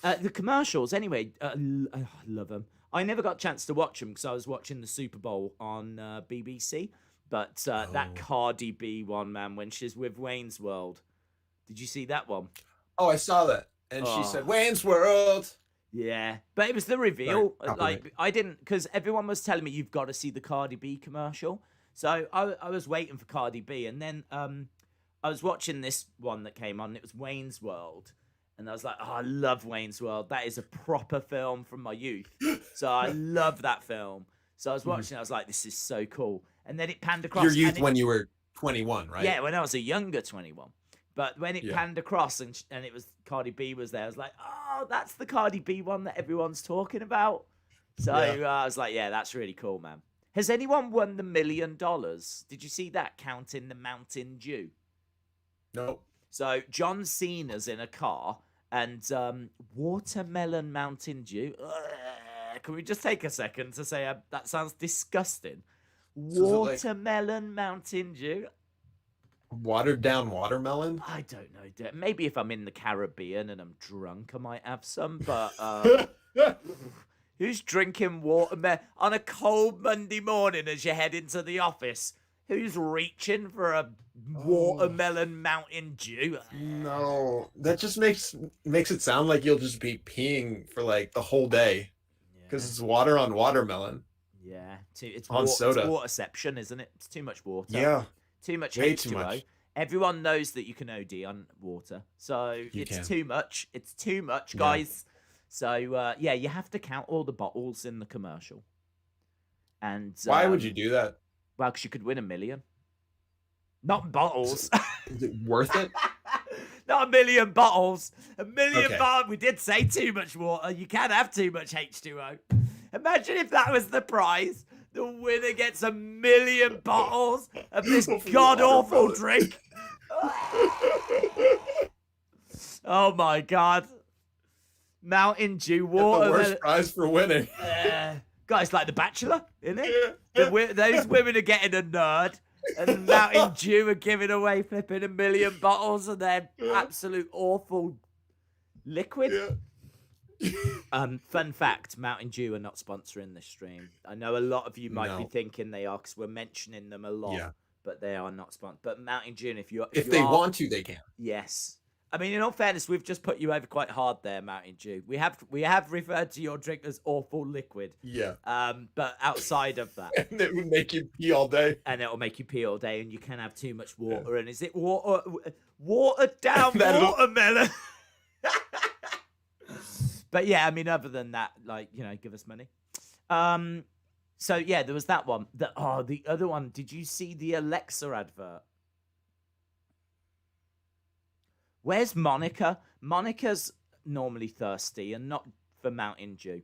The commercials. Anyway, I love them. I never got a chance to watch them because I was watching the Super Bowl on BBC. But that Cardi B one, man, when she's with Wayne's World. Did you see that one? Oh, I saw that. And she said, Wayne's World. Yeah. But it was the reveal. Sorry, I didn't, because everyone was telling me you've got to see the Cardi B commercial. So I was waiting for Cardi B. And then I was watching this one that came on. It was Wayne's World. And I was like, I love Wayne's World. That is a proper film from my youth. So I love that film. So I was watching I was like, this is so cool. And then it panned across. Your youth when you were 21, right? Yeah, when I was a younger 21. But when it panned across and it was Cardi B was there, I was like, oh, that's the Cardi B one that everyone's talking about. So I was like, yeah, that's really cool, man. Has anyone won the $1 million? Did you see that counting the Mountain Dew? No. So John Cena's in a car and watermelon Mountain Dew. Can we just take a second to say that sounds disgusting? Watermelon Mountain Dew. Watered down watermelon? I don't know. Maybe if I'm in the Caribbean and I'm drunk, I might have some. But who's drinking watermelon on a cold Monday morning as you head into the office? Who's reaching for a watermelon Mountain Dew? No, that just makes it sound like you'll just be peeing for like the whole day because it's water on watermelon. Yeah, it's on soda. It's waterception, isn't it? It's too much water. Yeah, too much way H2O. too much. Everyone knows that you can OD on water, so too much. It's too much, guys. So you have to count all the bottles in the commercial. And why would you do that? Well, because you could win $1 million. Not bottles. Is it worth it? Not 1 million bottles. 1 million bottles. We did say too much water. You can't have too much H2O. Imagine if that was the prize. The winner gets 1 million bottles of this god-awful drink. Oh, my God. Mountain Dew water. The worst prize for winning. Guys, like The Bachelor, isn't it? Those women are getting a nerd. And Mountain Dew are giving away flipping 1 million bottles of their absolute awful liquid. Fun fact, Mountain Dew are not sponsoring this stream. I know a lot of you might be No. thinking they are because we're mentioning them a lot. Yeah. But they are not sponsored. But Mountain Dew, If they want to, they can. Yes. I mean, in all fairness, we've just put you over quite hard there, Mountain Dew. We have referred to your drink as awful liquid. Yeah. But outside of that. And it would make you pee all day. And it'll make you pee all day, and you can have too much water. Yeah. And is it watered down watermelon? But yeah, I mean, other than that, like, give us money. So yeah, there was that one. The other one. Did you see the Alexa advert? Where's Monica? Monica's normally thirsty and not for Mountain Dew.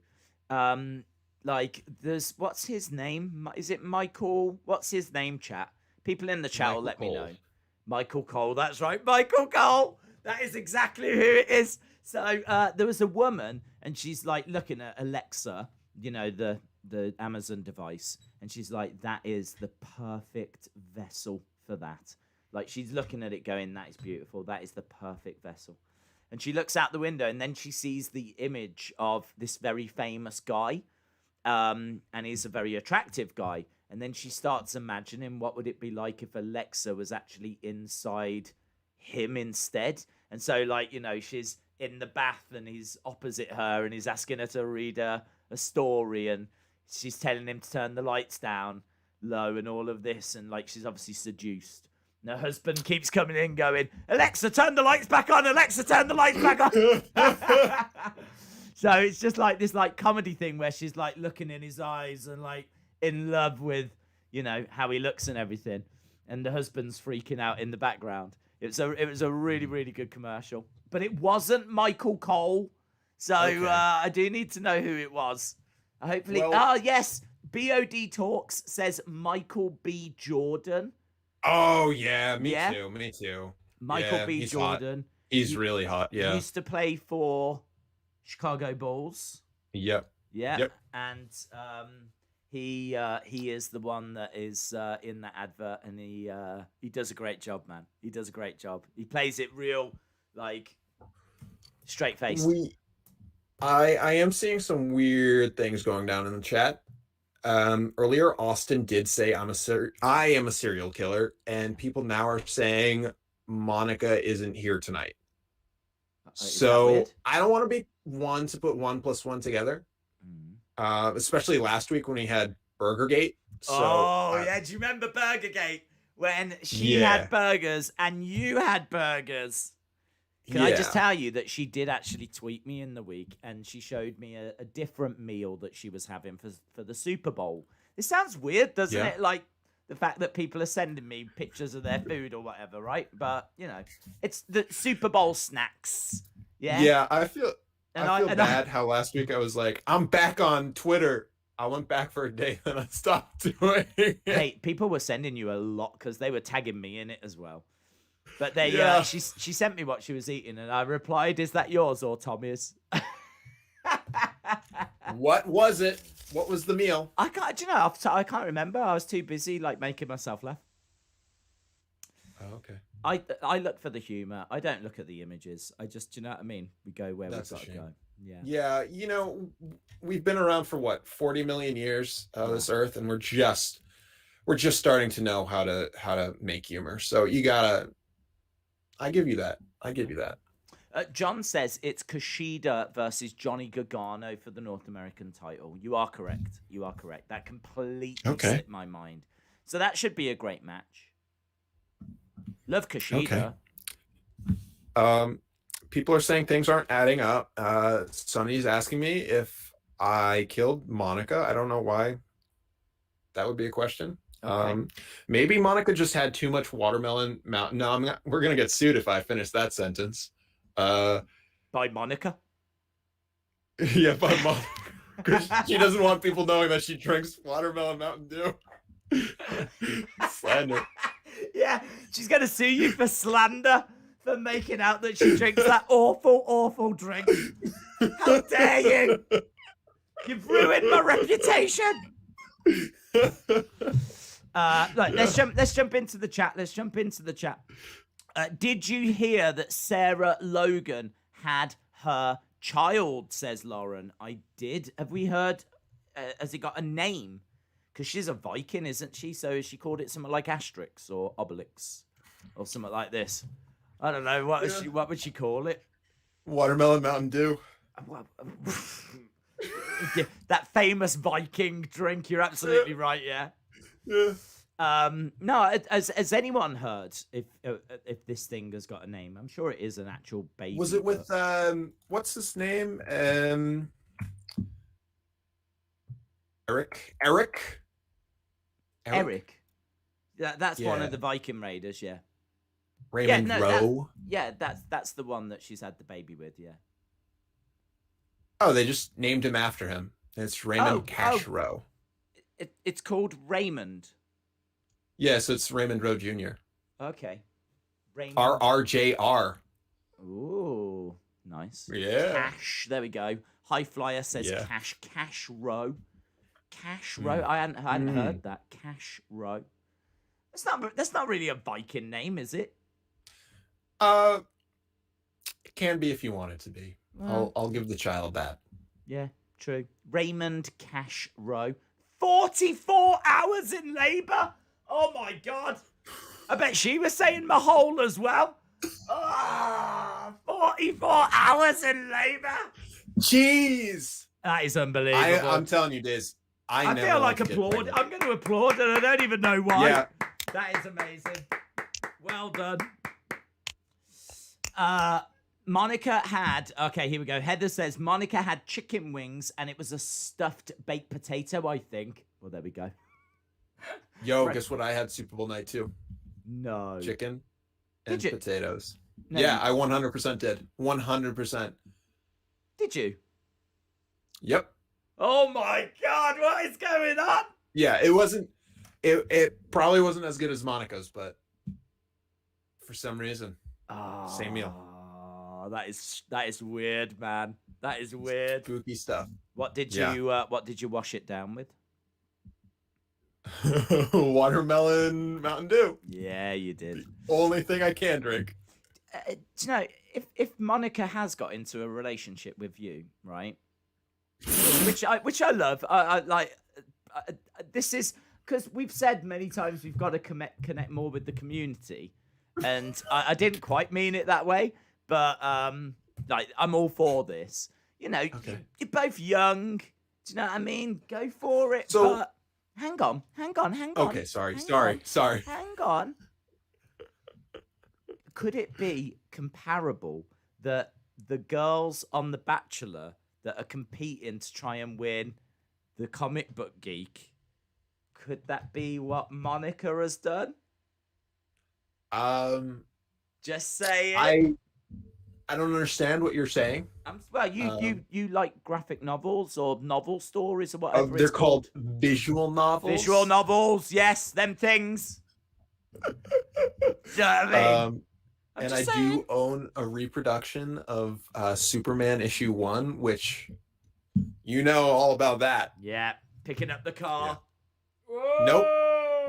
What's his name? Is it Michael? What's his name, chat? People in the chat will let me know. Michael Cole. That's right, Michael Cole. That is exactly who it is. So there was a woman, and she's like looking at Alexa, the Amazon device, and she's like, that is the perfect vessel for that. Like, she's looking at it going, that is beautiful. That is the perfect vessel. And she looks out the window, and then she sees the image of this very famous guy, and he's a very attractive guy. And then she starts imagining what would it be like if Alexa was actually inside him instead. And so, like, she's in the bath, and he's opposite her, and he's asking her to read a story, and she's telling him to turn the lights down low and all of this, and like, she's obviously seduced. And her husband keeps coming in going, Alexa, turn the lights back on. Alexa, turn the lights back on. So it's just like this like comedy thing where she's like looking in his eyes and like in love with, how he looks and everything. And the husband's freaking out in the background. It was a really, really good commercial. But it wasn't Michael Cole. So okay. I do need to know who it was. Hopefully. Yes. BOD Talks says Michael B. Jordan. Oh, yeah. Me too. Michael B. Jordan. Hot. He's really hot, yeah. He used to play for Chicago Bulls. Yep. Yeah. Yep. And he is the one that is in that advert, and he does a great job, man. He does a great job. He plays it real, like, straight-faced. I am seeing some weird things going down in the chat. Earlier, Austin did say I am a serial killer, and people now are saying Monica isn't here tonight. So I don't want to be one to put 1 + 1 together, especially last week when we had Burgergate. So, yeah, do you remember Burgergate when she had burgers and you had burgers? Can I just tell you that she did actually tweet me in the week, and she showed me a different meal that she was having for the Super Bowl. It sounds weird, doesn't it? Like the fact that people are sending me pictures of their food or whatever, right? But, it's the Super Bowl snacks. Yeah. Yeah, I feel bad how last week I was like, I'm back on Twitter. I went back for a day, then I stopped doing it. Hey, people were sending you a lot because they were tagging me in it as well. But she sent me what she was eating, and I replied, "Is that yours or Tommy's?" What was it? What was the meal? I can't remember. I was too busy like making myself laugh. Oh, okay. I look for the humor. I don't look at the images. I just, do you know what I mean? We go where we've got to go. Yeah. Yeah. We've been around for what, 40 million years on this earth, and we're just starting to know how to make humor. So I give you that. John says it's Kushida versus Johnny Gargano for the North American title. You are correct. That completely slipped my mind. So that should be a great match. Love Kushida. Okay. People are saying things aren't adding up. Sonny's asking me if I killed Monica. I don't know why that would be a question. Okay. Maybe Monica just had too much watermelon mountain. No, I'm not. We're gonna get sued if I finish that sentence. By Monica? Yeah, by Monica. Because she doesn't want people knowing that she drinks watermelon Mountain Dew. Slander. Yeah, she's gonna sue you for slander for making out that she drinks that awful, awful drink. How dare you? You've ruined my reputation. Let's jump into the chat. Did you hear that Sarah Logan had her child, says Lauren. I did. Have we heard? Has it got a name? Because she's a Viking, isn't she? So she called it something like Asterix or Obelix or something like this. I don't know. What would she call it? Watermelon Mountain Dew. Yeah, that famous Viking drink. You're absolutely right. Yeah. Yeah. No. Has anyone heard if this thing has got a name? I'm sure it is an actual baby. Was it with what's his name? Eric. That's one of the Viking raiders. Yeah. Raymond Rowe. That's the one that she's had the baby with. Yeah. Oh, they just named him after him. It's Raymond Cash Rowe. It's called Raymond. Yeah, so it's Raymond Rowe Jr. Okay. Raymond. RRJR. Ooh, nice. Yeah. Cash. There we go. High Flyer says Cash. Cash Rowe. Cash Rowe. I hadn't heard that. Cash Rowe. That's not really a Viking name, is it? It can be if you want it to be. I'll give the child that. Yeah, true. Raymond Cash Rowe. 44 hours in labor. Oh my God. I bet she was saying Mahole as well. 44 hours in labor. Jeez. That is unbelievable. I'm telling you, Diz. I feel like applaud. I'm going to applaud, and I don't even know why. Yeah. That is amazing. Well done. Monica had... Okay, here we go. Heather says, Monica had chicken wings, and it was a stuffed baked potato, I think. Well, there we go. Yo, guess what I had Super Bowl night too? No. Chicken and potatoes. No, yeah, I 100% did. 100%. Did you? Yep. Oh my God, what is going on? Yeah, it probably wasn't as good as Monica's, but for some reason, same meal. That is weird, man. That is weird. Spooky stuff. What did you wash it down with? Watermelon Mountain Dew. Yeah, you did. Only thing I can drink. Do you know, if Monica has got into a relationship with you, right? which I love. I like. This is because we've said many times we've got to connect more with the community, and I didn't quite mean it that way, but like I'm all for this. You know, you're both young. Do you know what I mean? Go for it. So. But hang on. Okay, sorry. Hang on. Could it be comparable that the girls on The Bachelor that are competing to try and win the comic book geek, could that be what Monica has done? Just saying. I don't understand what you're saying. Well, you like graphic novels or novel stories or whatever. They're called visual novels. Visual novels, yes, them things. Do you know what I mean? And I do own a reproduction of Superman issue 1, which you know all about that. Yeah, picking up the car. Yeah.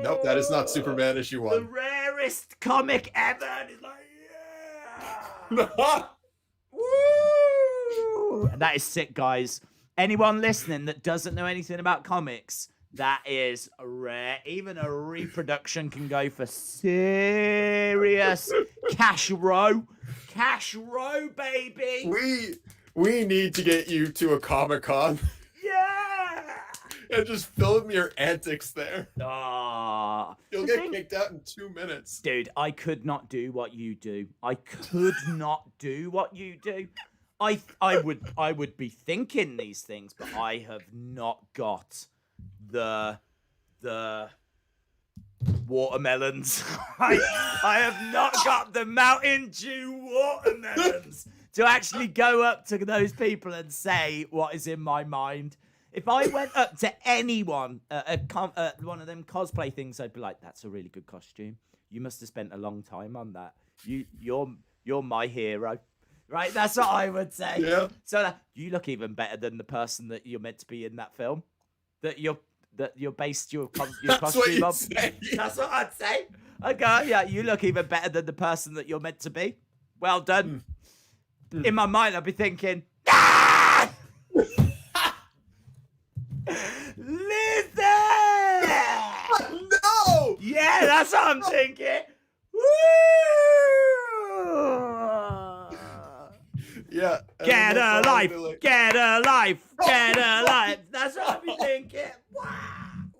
Nope, that is not Superman issue 1. The rarest comic ever. And it's like, woo! That is sick, guys. Anyone listening that doesn't know anything about comics, that is rare. Even a reproduction can go for serious cash row, baby. We need to get you to a Comic-Con. Yeah. And just film your antics there. You'll get kicked out in 2 minutes. Dude, I could not do what you do. I would be thinking these things, but I have not got the watermelons. I have not got the Mountain Dew watermelons to actually go up to those people and say what is in my mind. If I went up to anyone at one of them cosplay things, I'd be like, "That's a really good costume. You must have spent a long time on that. You're my hero." Right? That's what I would say. Yeah. So you look even better than the person that you're meant to be in that film. That you're based your costume on. That's what I'd say. Okay, yeah, you look even better than the person that you're meant to be. Well done. In my mind, I'd be thinking, Ah! Listen! No! Yeah, that's what I'm thinking. Woo! Yeah. Get a life, get a life, get a life. That's what I've been thinking. Wow,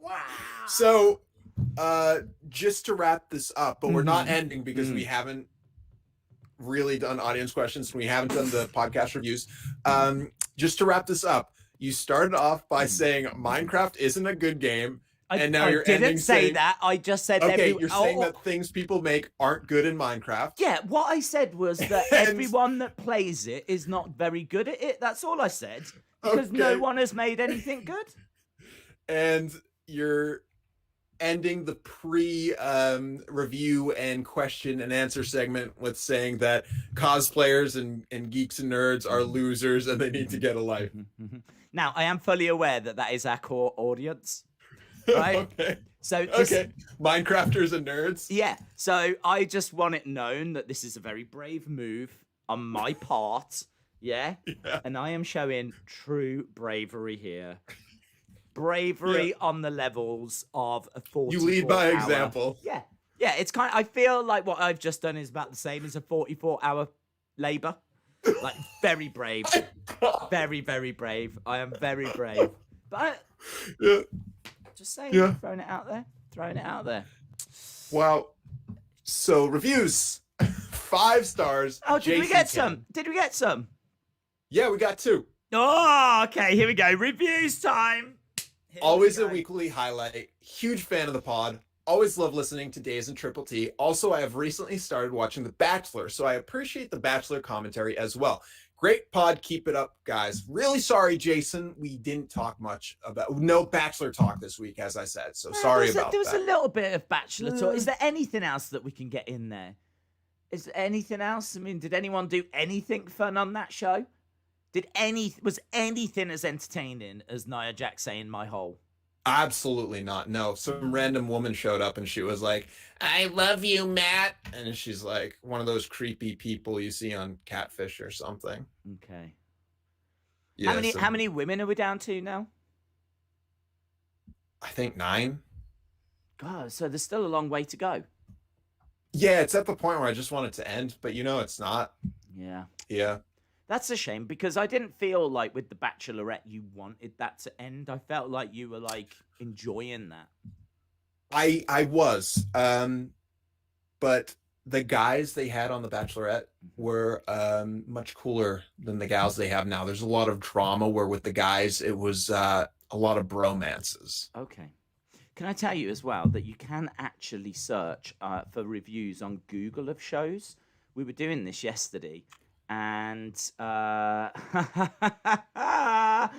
wow. So, just to wrap this up, but we're not ending because we haven't really done audience questions. We haven't done the podcast reviews. Just to wrap this up, you started off by saying Minecraft isn't a good game. And now you're didn't ending say saying, that. I just said you're saying that things people make aren't good in Minecraft. Yeah, what I said was that everyone that plays it is not very good at it. That's all I said. Because no one has made anything good. And you're ending the review and question and answer segment with saying that cosplayers and geeks and nerds are losers and they need to get a life. Now, I am fully aware that that is our core audience. Right? Okay. So Minecrafters and nerds. Yeah. So I just want it known that this is a very brave move on my part. Yeah. And I am showing true bravery here. Bravery on the levels of a 44 You lead by hour. example. Yeah. Yeah. It's kind of, I feel like what I've just done is about the same as a 44-hour labor. Like very brave. Very, very brave. I am very brave. But just saying, throwing it out there. Wow. So reviews, 5 stars. Oh, did we get some? Did we get some? Yeah, we got 2. Oh, okay. Here we go. Reviews time. Always a weekly highlight. Huge fan of the pod. Always love listening to Days and Triple T. Also, I have recently started watching The Bachelor, so I appreciate the Bachelor commentary as well. Great pod. Keep it up, guys. Really sorry, Jason. We didn't talk much about... No Bachelor talk this week, as I said, so sorry about that. There was a little bit of Bachelor talk. Is there anything else that we can get in there? Is there anything else? I mean, did anyone do anything fun on that show? Was anything as entertaining as Nia Jax saying "my hole"? Absolutely not. No, some random woman showed up and she was like, "I love you, Matt," and she's like one of those creepy people you see on Catfish or something. Okay. Yeah, how many women are we down to now? I think 9. God, so there's still a long way to go. Yeah, it's at the point where I just want it to end, but it's not. Yeah. Yeah. That's a shame because I didn't feel like with The Bachelorette you wanted that to end. I felt like you were like enjoying that. I was. But the guys they had on The Bachelorette were much cooler than the gals they have now. There's a lot of drama where with the guys it was a lot of bromances. Okay. Can I tell you as well that you can actually search for reviews on Google of shows? We were doing this yesterday. And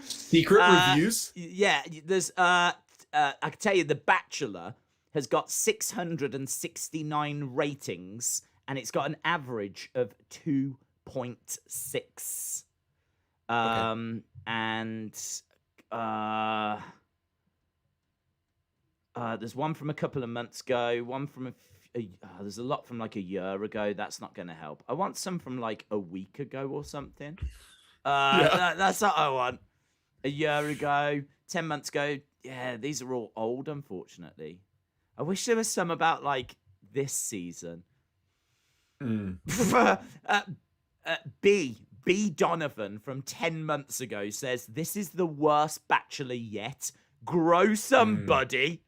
secret reviews? Yeah, there's I can tell you The Bachelor has got 669 ratings and it's got an average of 2.6. And there's one from a couple of months ago, one from there's a lot from like a year ago. That's not going to help. I want some from like a week ago or something. That's what I want. A year ago, 10 months ago. Yeah, these are all old, unfortunately. I wish there was some about like this season. B Donovan from 10 months ago says, "This is the worst Bachelor yet. Grow somebody.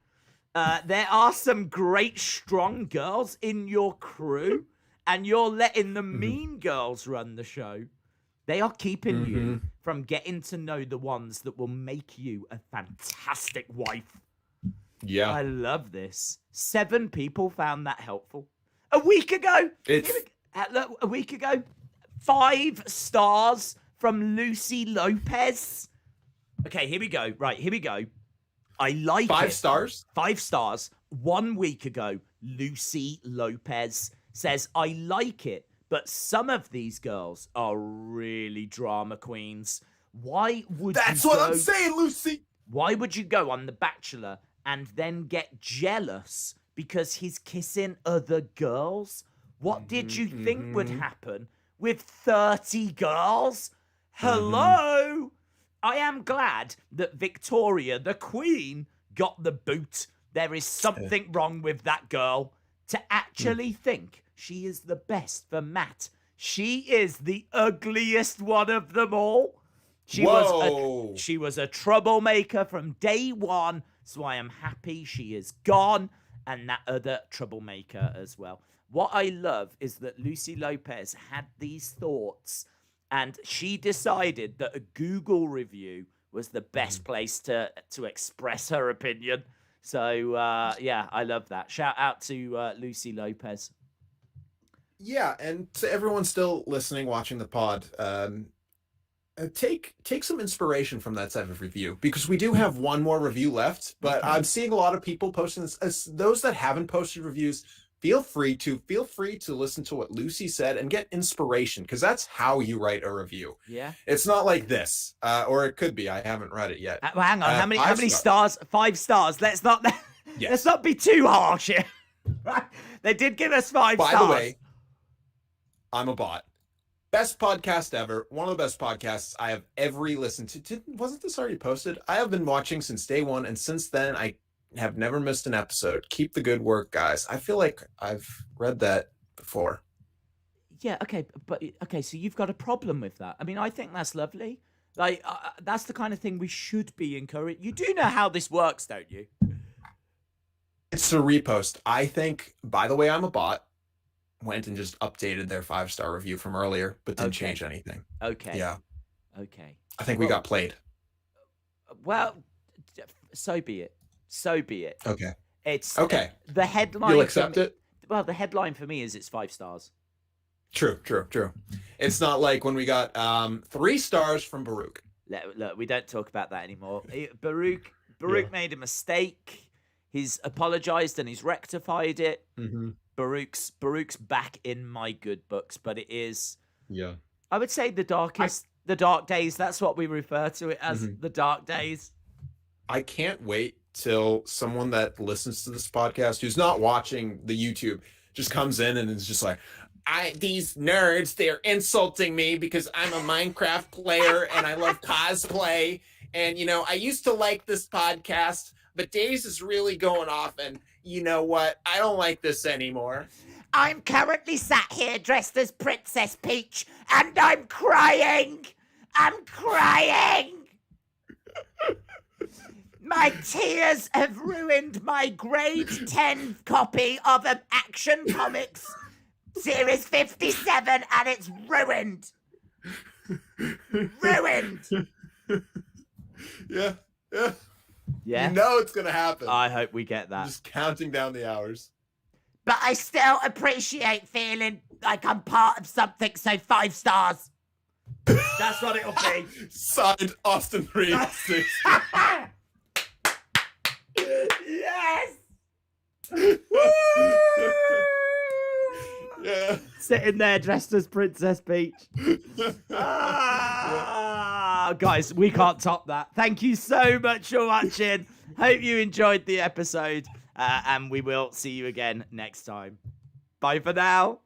There are some great strong girls in your crew, and you're letting the mean girls run the show. They are keeping you from getting to know the ones that will make you a fantastic wife." Yeah. I love this. 7 people found that helpful. A week ago, a week ago, 5 stars from Lucy Lopez. Okay, here we go. Right, here we go. I like 5 stars? 5 stars. 1 week ago, Lucy Lopez says, "I like it, but some of these girls are really drama queens. Why would That's you what go, I'm saying, Lucy. Why would you go on The Bachelor and then get jealous because he's kissing other girls? What did you think would happen with 30 girls? Hello? I am glad that Victoria, the Queen, got the boot. There is something wrong with that girl. To actually think she is the best for Matt. She is the ugliest one of them all. She was a troublemaker from day one, so I am happy she is gone, and that other troublemaker as well. What I love is that Lucy Lopez had these thoughts, and she decided that a Google review was the best place to express her opinion. So, yeah, I love that. Shout out to Lucy Lopez. Yeah, and to everyone still listening, watching the pod, take some inspiration from that type of review, because we do have one more review left, but I'm seeing a lot of people posting this. As those that haven't posted reviews, feel free to listen to what Lucy said and get inspiration, because that's how you write a review. Yeah. It's not like this, or it could be. I haven't read it yet. Well, hang on. How many stars? 5 stars. Let's not be too harsh here. Right? They did give us 5 stars. By the way, I'm a bot. Best podcast ever. One of the best podcasts I have ever listened to. Wasn't this already posted? I have been watching since day one, and since then I have never missed an episode. Keep the good work, guys. I feel like I've read that before. Yeah, okay, so you've got a problem with that. I mean, I think that's lovely. Like, that's the kind of thing we should be encouraged. You do know how this works, don't you? It's a repost. I think, by the way, I'm a bot. Went and just updated their 5-star review from earlier, but didn't change anything. Okay. Yeah. Okay. I think we got played. Well, so be it. So be it. Okay. It's okay. The headline. You'll accept it? Well, the headline for me is it's 5 stars. True. It's not like when we got 3 stars from Baruch. Look, we don't talk about that anymore. Baruch made a mistake. He's apologized and he's rectified it. Mm-hmm. Baruch's back in my good books, but it is, I would say, the dark days. That's what we refer to it as, the dark days. I can't wait till someone that listens to this podcast, who's not watching the YouTube, just comes in and is just like, these nerds, they're insulting me because I'm a Minecraft player and I love cosplay. And, I used to like this podcast, but Days is really going off, and you know what? I don't like this anymore. I'm currently sat here dressed as Princess Peach, and I'm crying. I'm crying. My tears have ruined my grade 10 copy of an Action Comics Series 57, and it's ruined. Ruined. Yeah. Yeah. You know it's going to happen. I hope we get that. I'm just counting down the hours. But I still appreciate feeling like I'm part of something, so 5 stars. That's what it'll be. Signed, Austin Reed. Yes! Yeah. Sitting there dressed as Princess Peach. Guys, we can't top that. Thank you so much for watching. Hope you enjoyed the episode, and we will see you again next time. Bye for now.